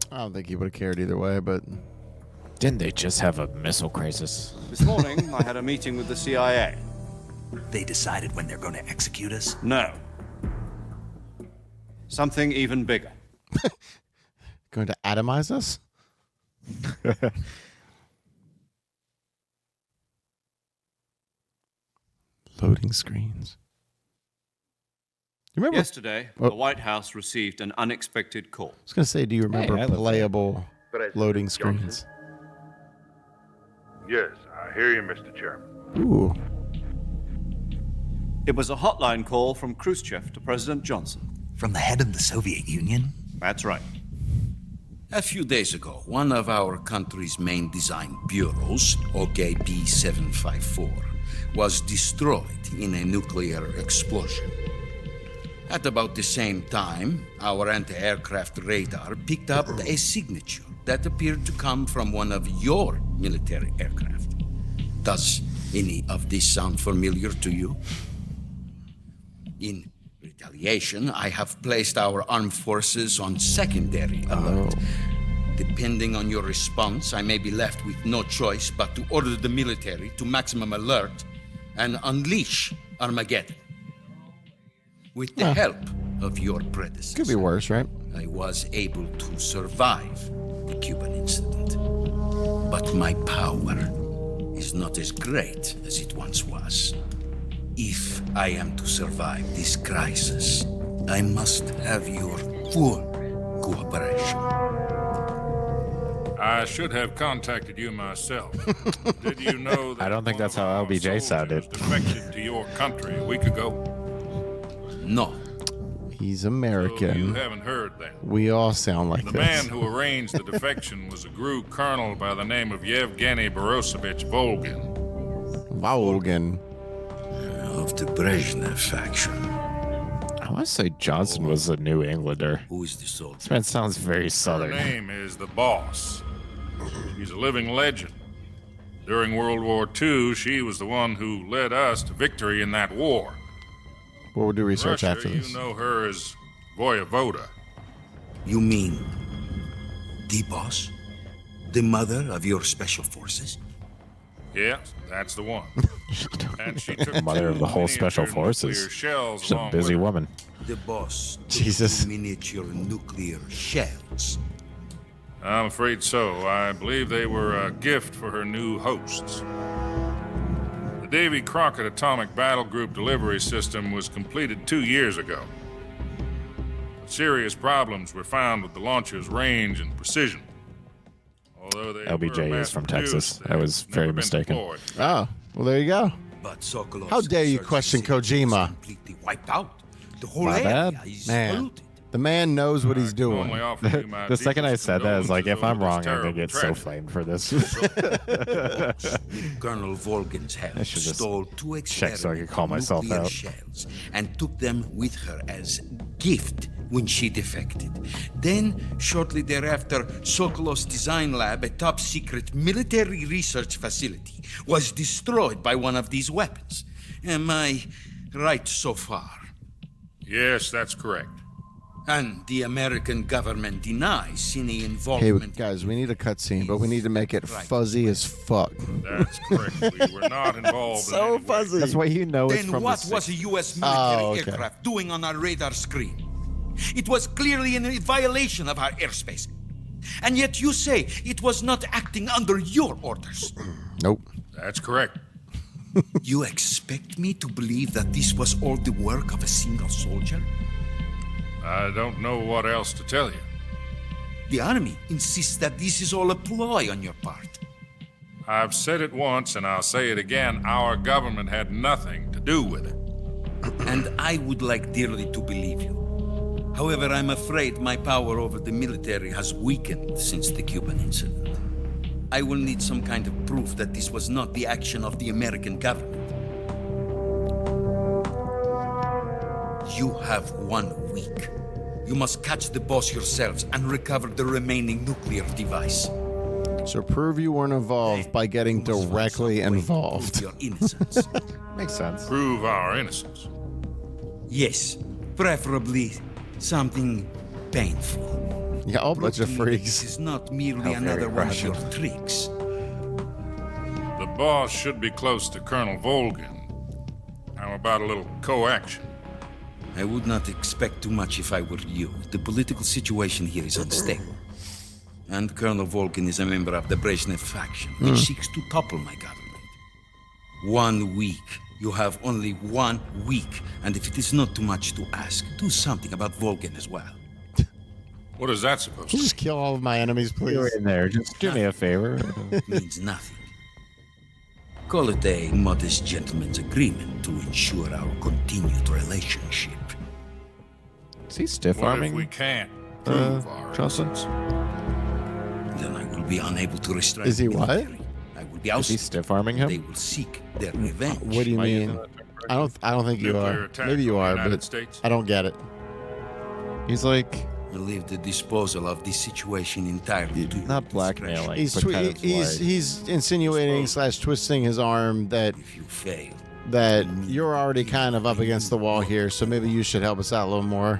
[SPEAKER 1] I don't think he would have cared either way, but...
[SPEAKER 11] Didn't they just have a missile crisis?
[SPEAKER 4] This morning, I had a meeting with the CIA.
[SPEAKER 14] They decided when they're going to execute us?
[SPEAKER 4] No. Something even bigger.
[SPEAKER 1] Going to atomize us? Loading screens. You remember
[SPEAKER 4] yesterday? The White House received an unexpected call.
[SPEAKER 1] I was going to say, do you remember playable loading screens?
[SPEAKER 15] Yes, I hear you, Mr. Chairman.
[SPEAKER 1] Ooh.
[SPEAKER 4] It was a hotline call from Khrushchev to President Johnson.
[SPEAKER 14] From the head of the Soviet Union?
[SPEAKER 4] That's right.
[SPEAKER 16] A few days ago, one of our country's main design bureaus, OKB 754, was destroyed in a nuclear explosion. At about the same time, our anti-aircraft radar picked up a signature that appeared to come from one of your military aircraft. Does any of this sound familiar to you? In retaliation, I have placed our armed forces on secondary alert. Depending on your response, I may be left with no choice but to order the military to maximum alert and unleash Armageddon. With the help of your predecessor,
[SPEAKER 1] Could be worse, right?
[SPEAKER 16] I was able to survive the Cuban incident. But my power is not as great as it once was. If I am to survive this crisis, I must have your full cooperation.
[SPEAKER 17] I should have contacted you myself. Did you know that
[SPEAKER 11] I don't think that's how LBJ sounded.
[SPEAKER 17] defected to your country a week ago?
[SPEAKER 16] No.
[SPEAKER 1] He's American.
[SPEAKER 17] So you haven't heard that.
[SPEAKER 1] We all sound like
[SPEAKER 17] The
[SPEAKER 1] this.
[SPEAKER 17] man who arranged the defection was a GRU colonel by the name of Yevgeny Borosovich Volgin.
[SPEAKER 1] Volgin.
[SPEAKER 16] Of the Brezhnev faction.
[SPEAKER 11] I want to say Johnson was a New Englander.
[SPEAKER 16] Who is the soldier?
[SPEAKER 11] This man sounds very
[SPEAKER 17] Her
[SPEAKER 11] southern.
[SPEAKER 17] name is the Boss. She's a living legend. During World War II, she was the one who led us to victory in that war.
[SPEAKER 1] We'll do research
[SPEAKER 17] Russia,
[SPEAKER 1] after this.
[SPEAKER 17] You know her as Voyevoda.
[SPEAKER 16] You mean the Boss? The mother of your special forces?
[SPEAKER 17] Yes, that's the one. And she took
[SPEAKER 11] Mother of the whole
[SPEAKER 17] miniature
[SPEAKER 11] special
[SPEAKER 17] nuclear
[SPEAKER 11] forces.
[SPEAKER 17] shells
[SPEAKER 11] She's a
[SPEAKER 17] along
[SPEAKER 11] busy
[SPEAKER 17] with her.
[SPEAKER 11] woman.
[SPEAKER 16] The Boss took
[SPEAKER 1] Jesus.
[SPEAKER 16] miniature nuclear shells.
[SPEAKER 17] I'm afraid so. I believe they were a gift for her new hosts. The Davy Crockett Atomic Battle Group delivery system was completed 2 years ago. Serious problems were found with the launcher's range and precision. Although they
[SPEAKER 11] LBJ
[SPEAKER 17] were
[SPEAKER 11] is from
[SPEAKER 17] mass-produced,
[SPEAKER 11] Texas. I was
[SPEAKER 17] they've
[SPEAKER 11] very
[SPEAKER 17] never been
[SPEAKER 11] mistaken.
[SPEAKER 17] deployed.
[SPEAKER 1] Oh, well, there you go.
[SPEAKER 16] But Sokolov's
[SPEAKER 1] How dare you
[SPEAKER 16] search
[SPEAKER 1] question
[SPEAKER 16] facility was
[SPEAKER 1] Kojima?
[SPEAKER 16] completely wiped out. The whole
[SPEAKER 1] My
[SPEAKER 16] area
[SPEAKER 1] bad.
[SPEAKER 16] is
[SPEAKER 1] Man,
[SPEAKER 16] polluted.
[SPEAKER 1] the man knows what he's doing.
[SPEAKER 17] Only offer you my
[SPEAKER 11] The second I
[SPEAKER 17] deepest
[SPEAKER 11] said that, I was like, if I'm
[SPEAKER 17] condolences
[SPEAKER 11] wrong,
[SPEAKER 17] over
[SPEAKER 11] I'm going to
[SPEAKER 17] this
[SPEAKER 11] get so
[SPEAKER 17] terrible
[SPEAKER 11] flamed for this.
[SPEAKER 16] With Colonel Volgin's help,
[SPEAKER 11] I should just
[SPEAKER 16] stole 2
[SPEAKER 11] check so I could call
[SPEAKER 16] experimental
[SPEAKER 11] myself
[SPEAKER 16] nuclear
[SPEAKER 11] out.
[SPEAKER 16] shells and took them with her as gift when she defected. Then, shortly thereafter, Sokolov's design lab, a top-secret military research facility, was destroyed by one of these weapons. Am I right so far?
[SPEAKER 17] Yes, that's correct.
[SPEAKER 16] And the American government denies any
[SPEAKER 1] Hey,
[SPEAKER 16] involvement.
[SPEAKER 1] guys, we need a cutscene, but we need to make it fuzzy as fuck.
[SPEAKER 17] That's correct. We were not involved in any way.
[SPEAKER 1] fuzzy.
[SPEAKER 11] That's why you know it's
[SPEAKER 16] Then
[SPEAKER 11] from
[SPEAKER 16] what
[SPEAKER 11] the
[SPEAKER 16] was a U.S. military
[SPEAKER 1] Oh, okay.
[SPEAKER 16] aircraft doing on our radar screen? It was clearly in violation of our airspace. And yet you say it was not acting under your orders.
[SPEAKER 1] Nope.
[SPEAKER 17] That's correct.
[SPEAKER 16] You expect me to believe that this was all the work of a single soldier?
[SPEAKER 17] I don't know what else to tell you.
[SPEAKER 16] The army insists that this is all a ploy on your part.
[SPEAKER 17] I've said it once and I'll say it again. Our government had nothing to do with it.
[SPEAKER 16] And I would like dearly to believe you. However, I'm afraid my power over the military has weakened since the Cuban incident. I will need some kind of proof that this was not the action of the American government. You have 1 week. You must catch the boss yourselves and recover the remaining nuclear device.
[SPEAKER 1] So prove you weren't involved by getting directly involved.
[SPEAKER 16] Your innocence.
[SPEAKER 11] Makes sense.
[SPEAKER 17] Prove our innocence.
[SPEAKER 16] Yes, preferably something painful.
[SPEAKER 1] Yeah, all bunch of
[SPEAKER 16] Proving that
[SPEAKER 1] freaks.
[SPEAKER 16] This is not merely
[SPEAKER 11] How very
[SPEAKER 16] another one of your
[SPEAKER 11] Russian.
[SPEAKER 16] tricks.
[SPEAKER 17] The boss should be close to Colonel Volgin. How about a little co-action?
[SPEAKER 16] I would not expect too much if I were you. The political situation here is unstable. And Colonel Volgin is a member of the Brezhnev faction, which seeks to topple my government. 1 week. You have only 1 week. And if it is not too much to ask, do something about Volgin as well.
[SPEAKER 17] What is that supposed to
[SPEAKER 1] Just kill all of my enemies, please.
[SPEAKER 11] You're in there. Just do me a favor.
[SPEAKER 16] Means nothing. Call it a modest gentleman's agreement to ensure our continued relationship.
[SPEAKER 11] Is he stiff
[SPEAKER 17] What if
[SPEAKER 11] arming?
[SPEAKER 17] we can't prove our
[SPEAKER 11] Johnson?
[SPEAKER 17] innocence?
[SPEAKER 16] Then I will be unable to restrain
[SPEAKER 1] Is he
[SPEAKER 16] the
[SPEAKER 1] what?
[SPEAKER 16] military. I will be
[SPEAKER 11] Is he
[SPEAKER 16] ousted.
[SPEAKER 11] stiff arming
[SPEAKER 16] They
[SPEAKER 11] him?
[SPEAKER 16] will seek their revenge.
[SPEAKER 1] What do you mean? I don't think you
[SPEAKER 17] Nuclear
[SPEAKER 1] are.
[SPEAKER 17] attack
[SPEAKER 1] Maybe you
[SPEAKER 17] on the
[SPEAKER 1] are,
[SPEAKER 17] United
[SPEAKER 1] but
[SPEAKER 17] States?
[SPEAKER 1] I don't get it.
[SPEAKER 11] He's like
[SPEAKER 16] I leave the disposal of this situation entirely to
[SPEAKER 11] not
[SPEAKER 16] your
[SPEAKER 11] blackmailing,
[SPEAKER 1] He's
[SPEAKER 11] but kind of like,
[SPEAKER 1] he's insinuating / twisting his arm that
[SPEAKER 16] If you fail,
[SPEAKER 1] you're already kind of up against the wall here, so maybe you should help us out a little more,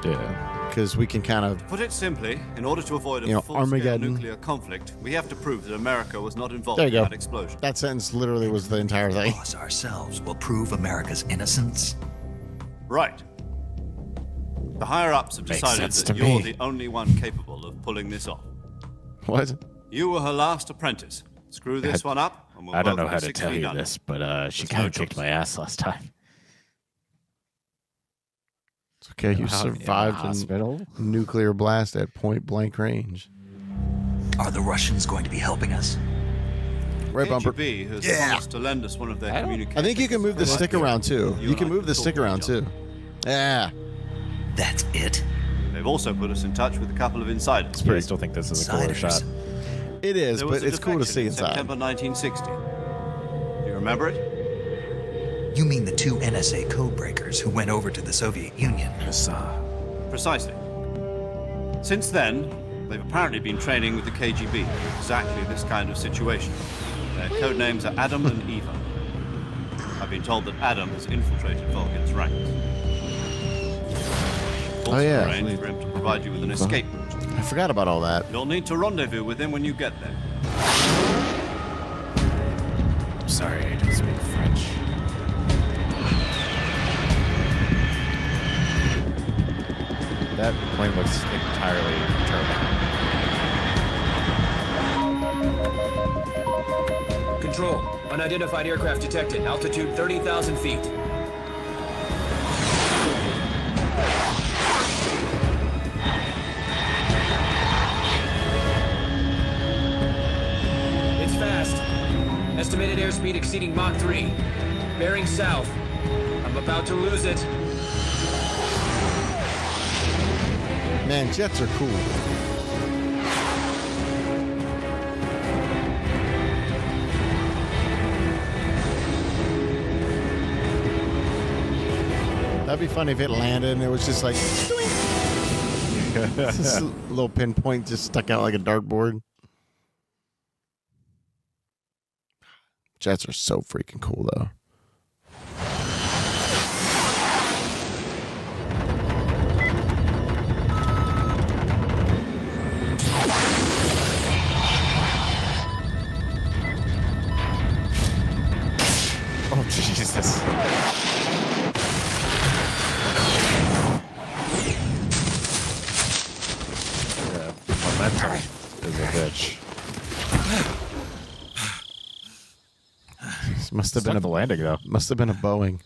[SPEAKER 11] yeah.
[SPEAKER 1] because we can kind of
[SPEAKER 4] To put it simply, in order to avoid a
[SPEAKER 1] You know,
[SPEAKER 4] full-scale
[SPEAKER 1] Armageddon.
[SPEAKER 4] nuclear conflict, we have to prove that America was not involved
[SPEAKER 1] There
[SPEAKER 4] in
[SPEAKER 1] you go.
[SPEAKER 4] that explosion.
[SPEAKER 1] That sentence literally was the entire thing.
[SPEAKER 14] Us ourselves will prove America's innocence.
[SPEAKER 4] Right. The higher-ups have
[SPEAKER 11] Makes
[SPEAKER 4] decided
[SPEAKER 11] sense
[SPEAKER 4] that
[SPEAKER 11] to
[SPEAKER 4] you're
[SPEAKER 11] me.
[SPEAKER 4] the only one capable of pulling this off.
[SPEAKER 1] What?
[SPEAKER 4] You were her last apprentice. Screw this one up, and we'll
[SPEAKER 11] I don't
[SPEAKER 4] both
[SPEAKER 11] know
[SPEAKER 4] have
[SPEAKER 11] how to
[SPEAKER 4] 6
[SPEAKER 11] tell
[SPEAKER 4] feet
[SPEAKER 11] you
[SPEAKER 4] under.
[SPEAKER 11] this, but she
[SPEAKER 4] There's
[SPEAKER 11] kind
[SPEAKER 4] no
[SPEAKER 11] of kicked
[SPEAKER 4] choice.
[SPEAKER 11] my ass last time.
[SPEAKER 1] It's okay, you
[SPEAKER 11] Out in the
[SPEAKER 1] survived
[SPEAKER 11] hospital.
[SPEAKER 1] a nuclear blast at point blank range.
[SPEAKER 14] Are the Russians going to be helping us?
[SPEAKER 1] Right bumper.
[SPEAKER 4] KGB has
[SPEAKER 1] Yeah.
[SPEAKER 4] promised to lend us one of their communications.
[SPEAKER 1] I think you can move the stick around too. You can move the stick around too. Yeah.
[SPEAKER 14] That's it?
[SPEAKER 4] They've also put us in touch with a couple of insiders.
[SPEAKER 11] I still think this is a cooler
[SPEAKER 14] Insiders.
[SPEAKER 11] shot.
[SPEAKER 1] It is,
[SPEAKER 4] There
[SPEAKER 1] but
[SPEAKER 4] was a
[SPEAKER 1] it's cool to
[SPEAKER 4] defection
[SPEAKER 1] see
[SPEAKER 4] in
[SPEAKER 1] inside.
[SPEAKER 4] September 1960. Do you remember it?
[SPEAKER 14] You mean the 2 NSA codebreakers who went over to the Soviet Union?
[SPEAKER 4] Precisely. Since then, they've apparently been training with the KGB for exactly this kind of situation. Their code names are Adam and Eva. I've been told that Adam has infiltrated Volgin's ranks. Also
[SPEAKER 1] yeah.
[SPEAKER 4] arranged for him to provide you with an escape route.
[SPEAKER 1] I forgot about all that.
[SPEAKER 4] You'll need to rendezvous with him when you get there.
[SPEAKER 11] Sorry, I don't speak French. That plane looks entirely turbo.
[SPEAKER 12] Control. Unidentified aircraft detected. Altitude 30,000 feet. It's fast. Estimated airspeed exceeding Mach 3. Bearing south. I'm about to lose it.
[SPEAKER 1] Man, jets are cool. That'd be funny if it landed and it was just like this little pinpoint just stuck out like a dartboard. Jets are so freaking cool, though.
[SPEAKER 11] Oh, Jesus. Yeah, momentum is a bitch.
[SPEAKER 1] This must have been
[SPEAKER 11] the landing, though.
[SPEAKER 1] Must have been a Boeing.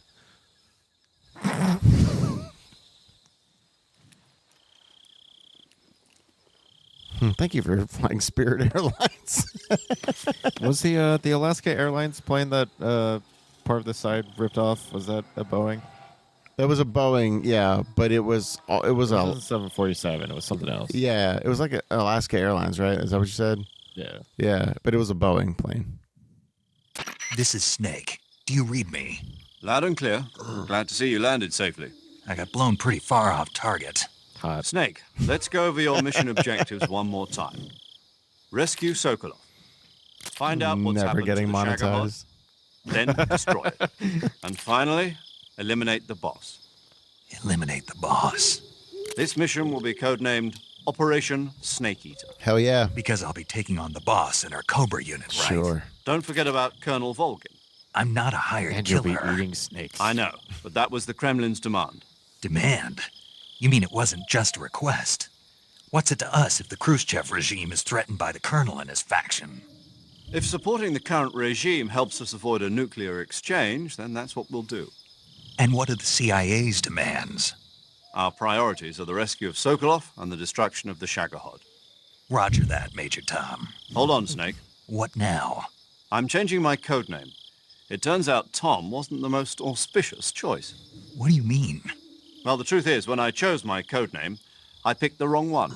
[SPEAKER 1] Thank you for flying Spirit Airlines.
[SPEAKER 11] Was the Alaska Airlines plane that part of the side ripped off? Was that a Boeing?
[SPEAKER 1] That was a Boeing, yeah, but it was a
[SPEAKER 11] 747. It was something else.
[SPEAKER 1] Yeah, it was like an Alaska Airlines, right? Is that what you said?
[SPEAKER 11] Yeah.
[SPEAKER 1] Yeah, but it was a Boeing plane.
[SPEAKER 14] This is Snake. Do you read me?
[SPEAKER 4] Loud and clear. Glad to see you landed safely.
[SPEAKER 14] I got blown pretty far off target.
[SPEAKER 11] Hot.
[SPEAKER 4] Snake, let's go over your mission objectives one more time. Rescue Sokolov. Find out what's
[SPEAKER 1] Never
[SPEAKER 4] happened
[SPEAKER 1] getting
[SPEAKER 4] to the Shagohod,
[SPEAKER 1] monetized.
[SPEAKER 4] then destroy it. And finally, eliminate the boss.
[SPEAKER 14] Eliminate the boss.
[SPEAKER 4] This mission will be codenamed Operation Snake Eater.
[SPEAKER 1] Hell yeah.
[SPEAKER 14] Because I'll be taking on the boss in our Cobra unit, right?
[SPEAKER 1] Sure.
[SPEAKER 4] Don't forget about Colonel Volgin.
[SPEAKER 14] I'm not a hired
[SPEAKER 11] And
[SPEAKER 14] killer.
[SPEAKER 11] you'll be eating snakes.
[SPEAKER 4] I know, but that was the Kremlin's demand.
[SPEAKER 14] Demand? You mean it wasn't just a request? What's it to us if the Khrushchev regime is threatened by the colonel and his faction?
[SPEAKER 4] If supporting the current regime helps us avoid a nuclear exchange, then that's what we'll do.
[SPEAKER 14] And what are the CIA's demands?
[SPEAKER 4] Our priorities are the rescue of Sokolov and the destruction of the Shagohod.
[SPEAKER 14] Roger that, Major Tom.
[SPEAKER 4] Hold on, Snake.
[SPEAKER 14] What now?
[SPEAKER 4] I'm changing my codename. It turns out Tom wasn't the most auspicious choice.
[SPEAKER 14] What do you mean?
[SPEAKER 4] Well, the truth is, when I chose my codename, I picked the wrong one.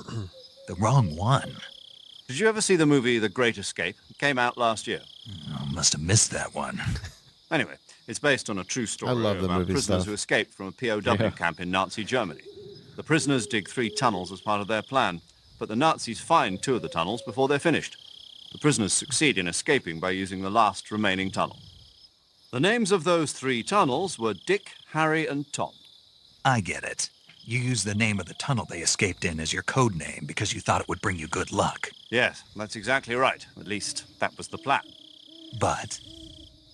[SPEAKER 14] The wrong one?
[SPEAKER 4] Did you ever see the movie The Great Escape? It came out last year.
[SPEAKER 14] I must have missed that one.
[SPEAKER 4] Anyway, it's based on a true story
[SPEAKER 1] I love the
[SPEAKER 4] about
[SPEAKER 1] movie
[SPEAKER 4] prisoners
[SPEAKER 1] stuff.
[SPEAKER 4] who escaped from a POW camp in Nazi Germany. The prisoners dig 3 tunnels as part of their plan, but the Nazis find 2 of the tunnels before they're finished. The prisoners succeed in escaping by using the last remaining tunnel. The names of those 3 tunnels were Dick, Harry, and Tom.
[SPEAKER 14] I get it. You used the name of the tunnel they escaped in as your code name because you thought it would bring you good luck.
[SPEAKER 4] Yes, that's exactly right. At least, that was the plan.
[SPEAKER 14] But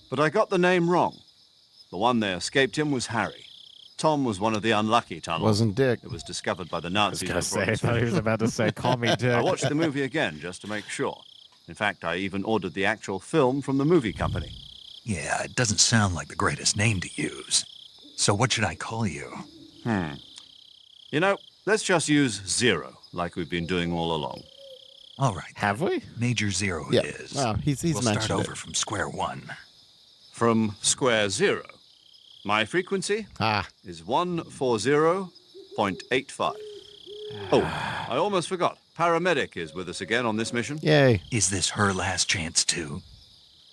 [SPEAKER 4] But I got the name wrong. The one they escaped in was Harry. Tom was one of the unlucky tunnels.
[SPEAKER 1] Wasn't Dick.
[SPEAKER 4] It was discovered by the
[SPEAKER 11] I was
[SPEAKER 4] Nazis.
[SPEAKER 11] gonna
[SPEAKER 4] and
[SPEAKER 11] say.
[SPEAKER 4] brought
[SPEAKER 11] I
[SPEAKER 4] us
[SPEAKER 11] thought he
[SPEAKER 4] in.
[SPEAKER 11] was about to say, "Call me Dick."
[SPEAKER 4] I watched the movie again just to make sure. In fact, I even ordered the actual film from the movie company.
[SPEAKER 14] yeah, it doesn't sound like the greatest name to use. So what should I call you?
[SPEAKER 4] You know, let's just use Zero, like we've been doing all along.
[SPEAKER 14] All right.
[SPEAKER 11] Have we?
[SPEAKER 14] Major Zero
[SPEAKER 1] Yeah.
[SPEAKER 14] it is.
[SPEAKER 1] Wow, he's
[SPEAKER 14] we'll
[SPEAKER 1] mentioned
[SPEAKER 14] start
[SPEAKER 1] it.
[SPEAKER 14] over from square one.
[SPEAKER 4] From square zero. My frequency is 140.85. Oh, I almost forgot. Paramedic is with us again on this mission.
[SPEAKER 1] Yay.
[SPEAKER 14] Is this her last chance too?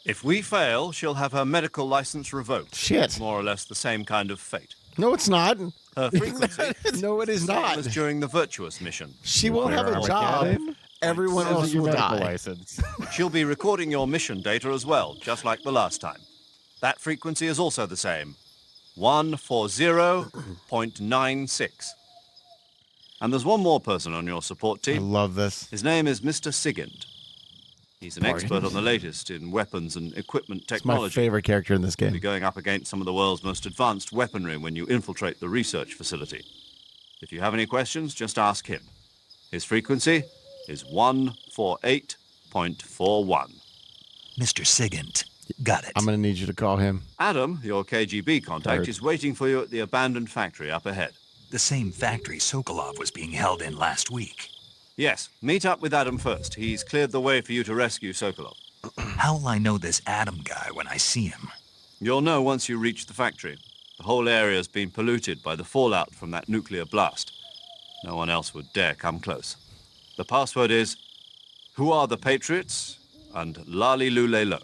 [SPEAKER 4] If we fail, she'll have her medical license revoked.
[SPEAKER 1] Shit.
[SPEAKER 4] More or less the same kind of fate.
[SPEAKER 1] No, it's not.
[SPEAKER 4] Her frequency
[SPEAKER 1] No, it is
[SPEAKER 4] same
[SPEAKER 1] not.
[SPEAKER 4] as during the Virtuous mission.
[SPEAKER 1] She won't have a
[SPEAKER 11] Where
[SPEAKER 1] job.
[SPEAKER 11] Armageddon?
[SPEAKER 1] Everyone
[SPEAKER 11] Says
[SPEAKER 1] else
[SPEAKER 11] your
[SPEAKER 1] will
[SPEAKER 11] medical
[SPEAKER 1] die.
[SPEAKER 11] license.
[SPEAKER 4] She'll be recording your mission data as well, just like the last time. That frequency is also the same. 140.96. And there's one more person on your support
[SPEAKER 1] I
[SPEAKER 4] team.
[SPEAKER 1] love this.
[SPEAKER 4] His name is Mr. Sigint. He's an expert on the latest in weapons and equipment
[SPEAKER 1] It's my
[SPEAKER 4] technology.
[SPEAKER 1] favorite character in this
[SPEAKER 4] You'll be
[SPEAKER 1] game.
[SPEAKER 4] going up against some of the world's most advanced weaponry when you infiltrate the research facility. If you have any questions, just ask him. His frequency is 148.41.
[SPEAKER 14] Mr. Sigint. Got it.
[SPEAKER 1] I'm going to need you to call him.
[SPEAKER 4] Adam, your KGB contact,
[SPEAKER 1] Heard.
[SPEAKER 4] is waiting for you at the abandoned factory up ahead.
[SPEAKER 14] The same factory Sokolov was being held in last week.
[SPEAKER 4] Yes, meet up with Adam first. He's cleared the way for you to rescue Sokolov.
[SPEAKER 14] How will I know this Adam guy when I see him?
[SPEAKER 4] You'll know once you reach the factory. The whole area's been polluted by the fallout from that nuclear blast. No one else would dare come close. The password is, "Who are the Patriots?" and "Lali Lule Lo."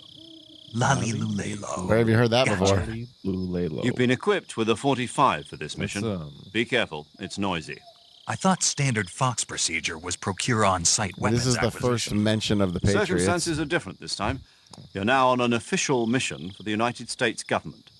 [SPEAKER 14] Lali Lulelo.
[SPEAKER 1] Where have you heard that before?
[SPEAKER 4] You've been equipped with a 45 for this mission. Be careful, it's noisy.
[SPEAKER 14] I thought standard Fox procedure was procure on-site weapons
[SPEAKER 1] This is the
[SPEAKER 14] acquisition.
[SPEAKER 1] first mention of the Patriots.
[SPEAKER 4] Circumstances are different this time. You're now on an official mission for the United States government.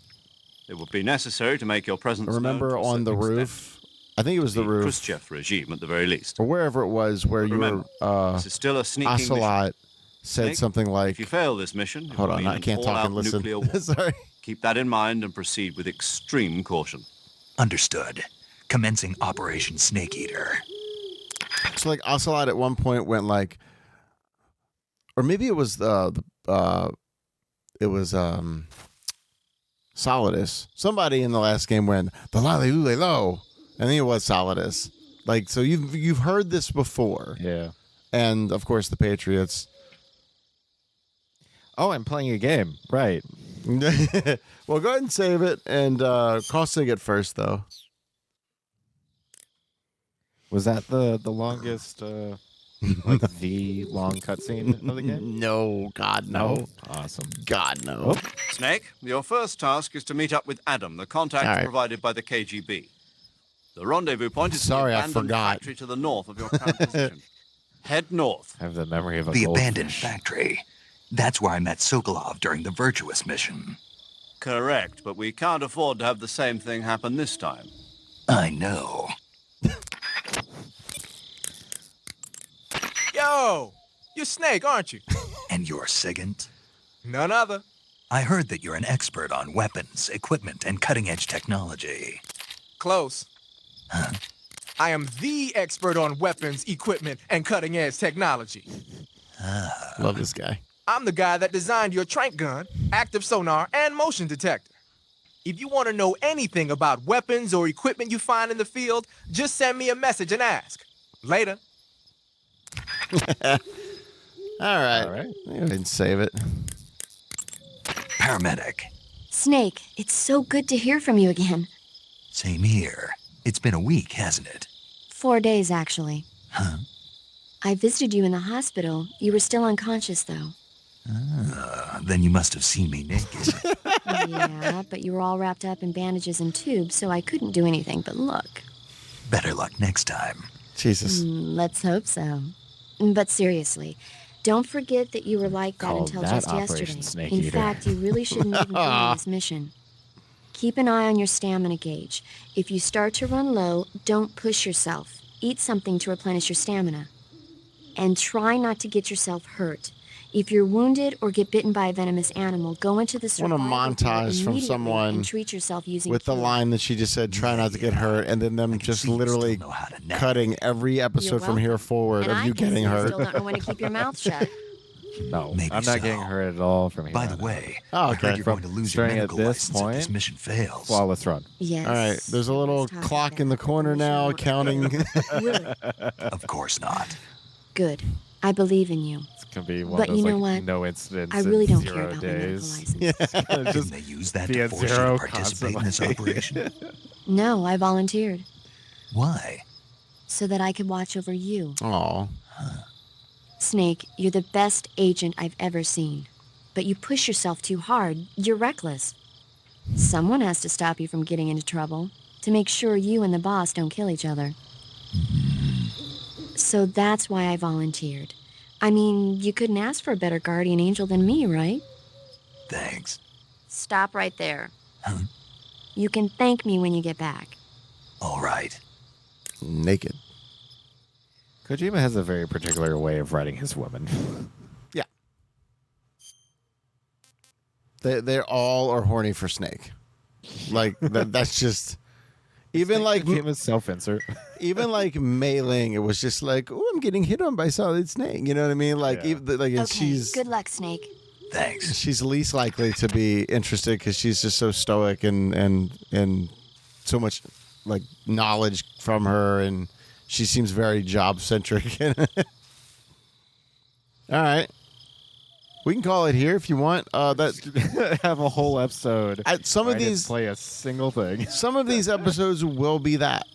[SPEAKER 4] It would be necessary to make your presence
[SPEAKER 1] Remember
[SPEAKER 4] known to a
[SPEAKER 1] on the
[SPEAKER 4] certain
[SPEAKER 1] roof?
[SPEAKER 4] extent.
[SPEAKER 1] I think it was the roof.
[SPEAKER 4] Khrushchev regime at the very least.
[SPEAKER 1] Or wherever it was where you
[SPEAKER 4] Remember,
[SPEAKER 1] were.
[SPEAKER 4] this is still a sneaking mission.
[SPEAKER 1] Ocelot said
[SPEAKER 4] Snake,
[SPEAKER 1] something like.
[SPEAKER 4] If you fail this mission, it
[SPEAKER 1] Hold
[SPEAKER 4] will
[SPEAKER 1] on,
[SPEAKER 4] mean
[SPEAKER 1] I
[SPEAKER 4] an
[SPEAKER 1] can't talk
[SPEAKER 4] all-out
[SPEAKER 1] and listen.
[SPEAKER 4] nuclear war.
[SPEAKER 1] Sorry.
[SPEAKER 4] Keep that in mind and proceed with extreme caution.
[SPEAKER 14] Understood. Commencing Operation Snake Eater.
[SPEAKER 1] So like Ocelot at one point went like, or maybe it was Solidus. Somebody in the last game went the Lale Lule Lo. I think it was Solidus. Like, so you've heard this before.
[SPEAKER 11] Yeah.
[SPEAKER 1] And of course the Patriots.
[SPEAKER 11] Oh, I'm playing a game. Right.
[SPEAKER 1] Well, go ahead and save it, and Costing it first, though.
[SPEAKER 11] Was that the longest, like the long cutscene of the game?
[SPEAKER 1] No, God, no.
[SPEAKER 11] Awesome.
[SPEAKER 1] God, no.
[SPEAKER 4] Snake, your first task is to meet up with Adam, the contact
[SPEAKER 1] All right.
[SPEAKER 4] provided by the KGB. The rendezvous point is
[SPEAKER 1] Sorry,
[SPEAKER 4] the
[SPEAKER 1] I
[SPEAKER 4] abandoned
[SPEAKER 1] forgot.
[SPEAKER 4] factory to the north of your current position. Head north.
[SPEAKER 11] I have the memory of a
[SPEAKER 14] The
[SPEAKER 11] goldfish.
[SPEAKER 14] abandoned factory. That's where I met Sokolov during the Virtuous mission.
[SPEAKER 4] Correct, but we can't afford to have the same thing happen this time.
[SPEAKER 14] I know.
[SPEAKER 18] Yo, you're Snake, aren't you?
[SPEAKER 14] And you're Sigint?
[SPEAKER 18] None other.
[SPEAKER 14] I heard that you're an expert on weapons, equipment, and cutting-edge technology.
[SPEAKER 18] Close. I am the expert on weapons, equipment, and cutting-edge technology.
[SPEAKER 1] Love this guy.
[SPEAKER 18] I'm the guy that designed your trank gun, active sonar, and motion detector. If you want to know anything about weapons or equipment you find in the field, just send me a message and ask. Later.
[SPEAKER 1] All right. I didn't save it.
[SPEAKER 14] Paramedic.
[SPEAKER 6] Snake, it's so good to hear from you again.
[SPEAKER 14] Same here. It's been a week, hasn't it?
[SPEAKER 6] 4 days, actually.
[SPEAKER 14] Huh?
[SPEAKER 6] I visited you in the hospital. You were still unconscious, though.
[SPEAKER 14] Then you must have seen me naked.
[SPEAKER 6] Yeah, but you were all wrapped up in bandages and tubes, so I couldn't do anything but look.
[SPEAKER 14] Better luck next time.
[SPEAKER 1] Jesus.
[SPEAKER 6] Let's hope so. But seriously, don't forget that you were like that
[SPEAKER 11] Call
[SPEAKER 6] until
[SPEAKER 11] that
[SPEAKER 6] just
[SPEAKER 11] Operation
[SPEAKER 6] yesterday.
[SPEAKER 11] Snake
[SPEAKER 6] In
[SPEAKER 11] Eater.
[SPEAKER 6] fact, you really shouldn't even be on this mission. Keep an eye on your stamina gauge. If you start to run low, don't push yourself. Eat something to replenish your stamina. And try not to get yourself hurt. If you're wounded or get bitten by a venomous animal, go into the
[SPEAKER 1] I want a
[SPEAKER 6] survival pool
[SPEAKER 1] montage from
[SPEAKER 6] immediately
[SPEAKER 1] someone
[SPEAKER 6] and treat yourself using
[SPEAKER 1] with the
[SPEAKER 6] cure.
[SPEAKER 1] line that she just said, try not to get hurt, and then them just literally cutting every episode from here forward
[SPEAKER 6] And
[SPEAKER 1] of
[SPEAKER 6] I
[SPEAKER 1] you
[SPEAKER 6] guess
[SPEAKER 1] getting
[SPEAKER 6] you
[SPEAKER 1] hurt.
[SPEAKER 6] still don't know when to keep your mouth shut.
[SPEAKER 11] No,
[SPEAKER 14] Maybe
[SPEAKER 11] I'm not getting
[SPEAKER 14] so.
[SPEAKER 11] hurt at all from here.
[SPEAKER 14] By the
[SPEAKER 11] on
[SPEAKER 14] way,
[SPEAKER 1] Oh,
[SPEAKER 14] I
[SPEAKER 1] okay.
[SPEAKER 14] heard you're going to lose your
[SPEAKER 11] Starting at
[SPEAKER 14] medical
[SPEAKER 11] this
[SPEAKER 14] license if this
[SPEAKER 11] point,
[SPEAKER 14] mission fails.
[SPEAKER 11] flawless run.
[SPEAKER 6] Yes.
[SPEAKER 1] All right, there's a little clock in the corner now counting.
[SPEAKER 14] Of course not.
[SPEAKER 6] Good. I believe in you.
[SPEAKER 11] It's gonna be one
[SPEAKER 6] But
[SPEAKER 11] of those
[SPEAKER 6] you know
[SPEAKER 11] like
[SPEAKER 6] what?
[SPEAKER 11] no incidents.
[SPEAKER 6] I really
[SPEAKER 11] in
[SPEAKER 6] don't
[SPEAKER 11] 0
[SPEAKER 6] care about my medical
[SPEAKER 11] days.
[SPEAKER 6] license.
[SPEAKER 14] Didn't they use that
[SPEAKER 11] be
[SPEAKER 14] to
[SPEAKER 11] at
[SPEAKER 14] force you
[SPEAKER 11] zero
[SPEAKER 14] to participate in this
[SPEAKER 11] constantly.
[SPEAKER 14] operation?
[SPEAKER 6] No, I volunteered
[SPEAKER 14] Why?
[SPEAKER 6] so that I could watch over you.
[SPEAKER 1] Aw.
[SPEAKER 6] Snake, you're the best agent I've ever seen. But you push yourself too hard. You're reckless. Someone has to stop you from getting into trouble to make sure you and the boss don't kill each other. So that's why I volunteered. I mean, you couldn't ask for a better guardian angel than me, right?
[SPEAKER 14] Thanks.
[SPEAKER 6] Stop right there.
[SPEAKER 14] Huh?
[SPEAKER 6] You can thank me when you get back.
[SPEAKER 14] All right.
[SPEAKER 1] Naked.
[SPEAKER 11] Kojima has a very particular way of writing his women.
[SPEAKER 1] Yeah. They all are horny for Snake. Like that's just even
[SPEAKER 11] Snake
[SPEAKER 1] like
[SPEAKER 11] became a self-insert.
[SPEAKER 1] even like Mei Ling, it was just like, oh, I'm getting hit on by Solid Snake. You know what I mean? Like,
[SPEAKER 11] Yeah.
[SPEAKER 1] even, like, and
[SPEAKER 6] Okay,
[SPEAKER 1] she's
[SPEAKER 6] good luck, Snake.
[SPEAKER 14] Thanks.
[SPEAKER 1] she's least likely to be interested because she's just so stoic and so much like knowledge from her, and she seems very job centric. All right. We can call it here if you want. That
[SPEAKER 11] have a whole episode.
[SPEAKER 1] some
[SPEAKER 11] where
[SPEAKER 1] of
[SPEAKER 11] I didn't
[SPEAKER 1] these
[SPEAKER 11] play a single thing.
[SPEAKER 1] some of these episodes will be that.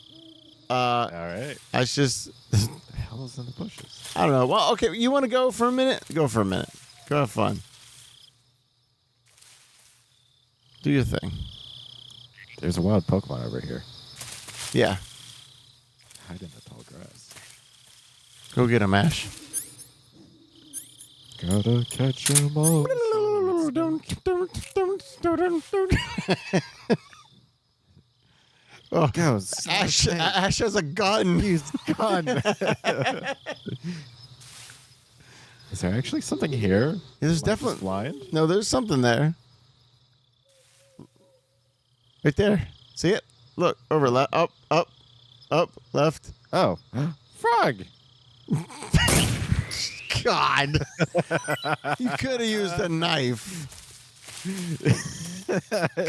[SPEAKER 11] All right.
[SPEAKER 1] I just
[SPEAKER 11] The hell is in the bushes?
[SPEAKER 1] I don't know. Well, okay, you want to go for a minute? Go for a minute. Go have fun. Do your thing.
[SPEAKER 11] There's a wild Pokemon over here.
[SPEAKER 1] Yeah.
[SPEAKER 11] Hide in the tall grass.
[SPEAKER 1] Go get him, Ash.
[SPEAKER 11] Gotta catch 'em all.
[SPEAKER 1] Oh,
[SPEAKER 11] Go,
[SPEAKER 1] Ash has a gun.
[SPEAKER 11] Use gun. Is there actually something here?
[SPEAKER 1] There's
[SPEAKER 11] Am I just
[SPEAKER 1] definitely
[SPEAKER 11] blind.
[SPEAKER 1] No, there's something there. Right there. See it? Look, over left, up, left.
[SPEAKER 11] Oh, frog.
[SPEAKER 1] God. You could have used a knife.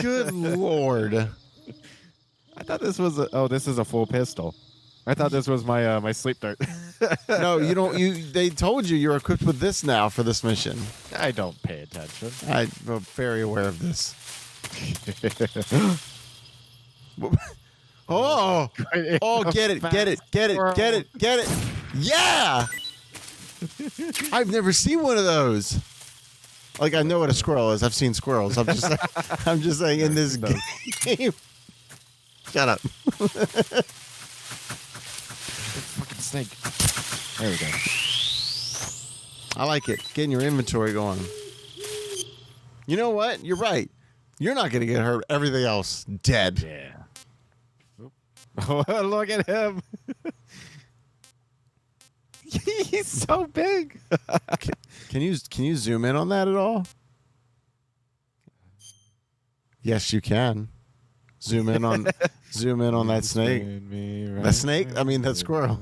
[SPEAKER 1] Good Lord.
[SPEAKER 11] I thought this was a. Oh, this is a full pistol. I thought this was my my sleep dart.
[SPEAKER 1] No, you don't. They told you you're equipped with this now for this mission.
[SPEAKER 11] I don't pay attention.
[SPEAKER 1] I'm very aware of this. Oh, get it. Yeah! I've never seen one of those. Like, I know what a squirrel is. I've seen squirrels. I'm just saying in this game. Shut up.
[SPEAKER 11] Fucking snake. There we go.
[SPEAKER 1] I like it. Getting your inventory going. You know what? You're right. You're not going to get hurt. Everything else, dead.
[SPEAKER 11] Yeah. Oh, look at him. He's so big.
[SPEAKER 1] Can you zoom in on that at all? Yes, you can. Zoom in on that snake. That snake? I mean that squirrel.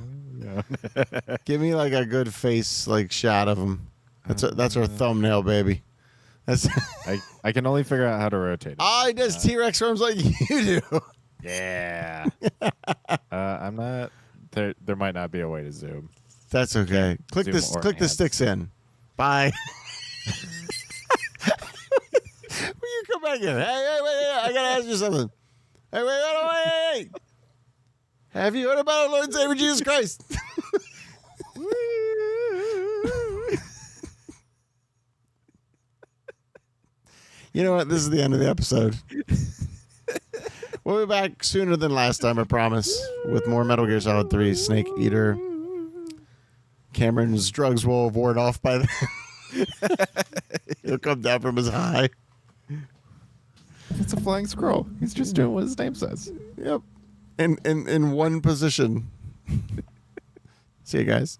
[SPEAKER 1] Give me like a good face like shot of him. That's our thumbnail, baby. That's
[SPEAKER 11] I can only figure out how to rotate it.
[SPEAKER 1] Oh, he does T-Rex arms like you do.
[SPEAKER 11] Yeah. I'm not there. There might not be a way to zoom.
[SPEAKER 1] That's okay. Click
[SPEAKER 11] Zoom
[SPEAKER 1] this.
[SPEAKER 11] or
[SPEAKER 1] Click the
[SPEAKER 11] hands.
[SPEAKER 1] sticks in. Bye. Will you come back in? Hey, wait, I gotta ask you something. Hey, wait. Have you heard about our Lord and Savior Jesus Christ? You know what? This is the end of the episode. We'll be back sooner than last time, I promise, with more Metal Gear Solid 3 Snake Eater. Cameron's drugs will have worn off by then. He'll come down from his high.
[SPEAKER 11] It's a flying squirrel. He's just doing what his name says.
[SPEAKER 1] Yep. In one position. See you guys.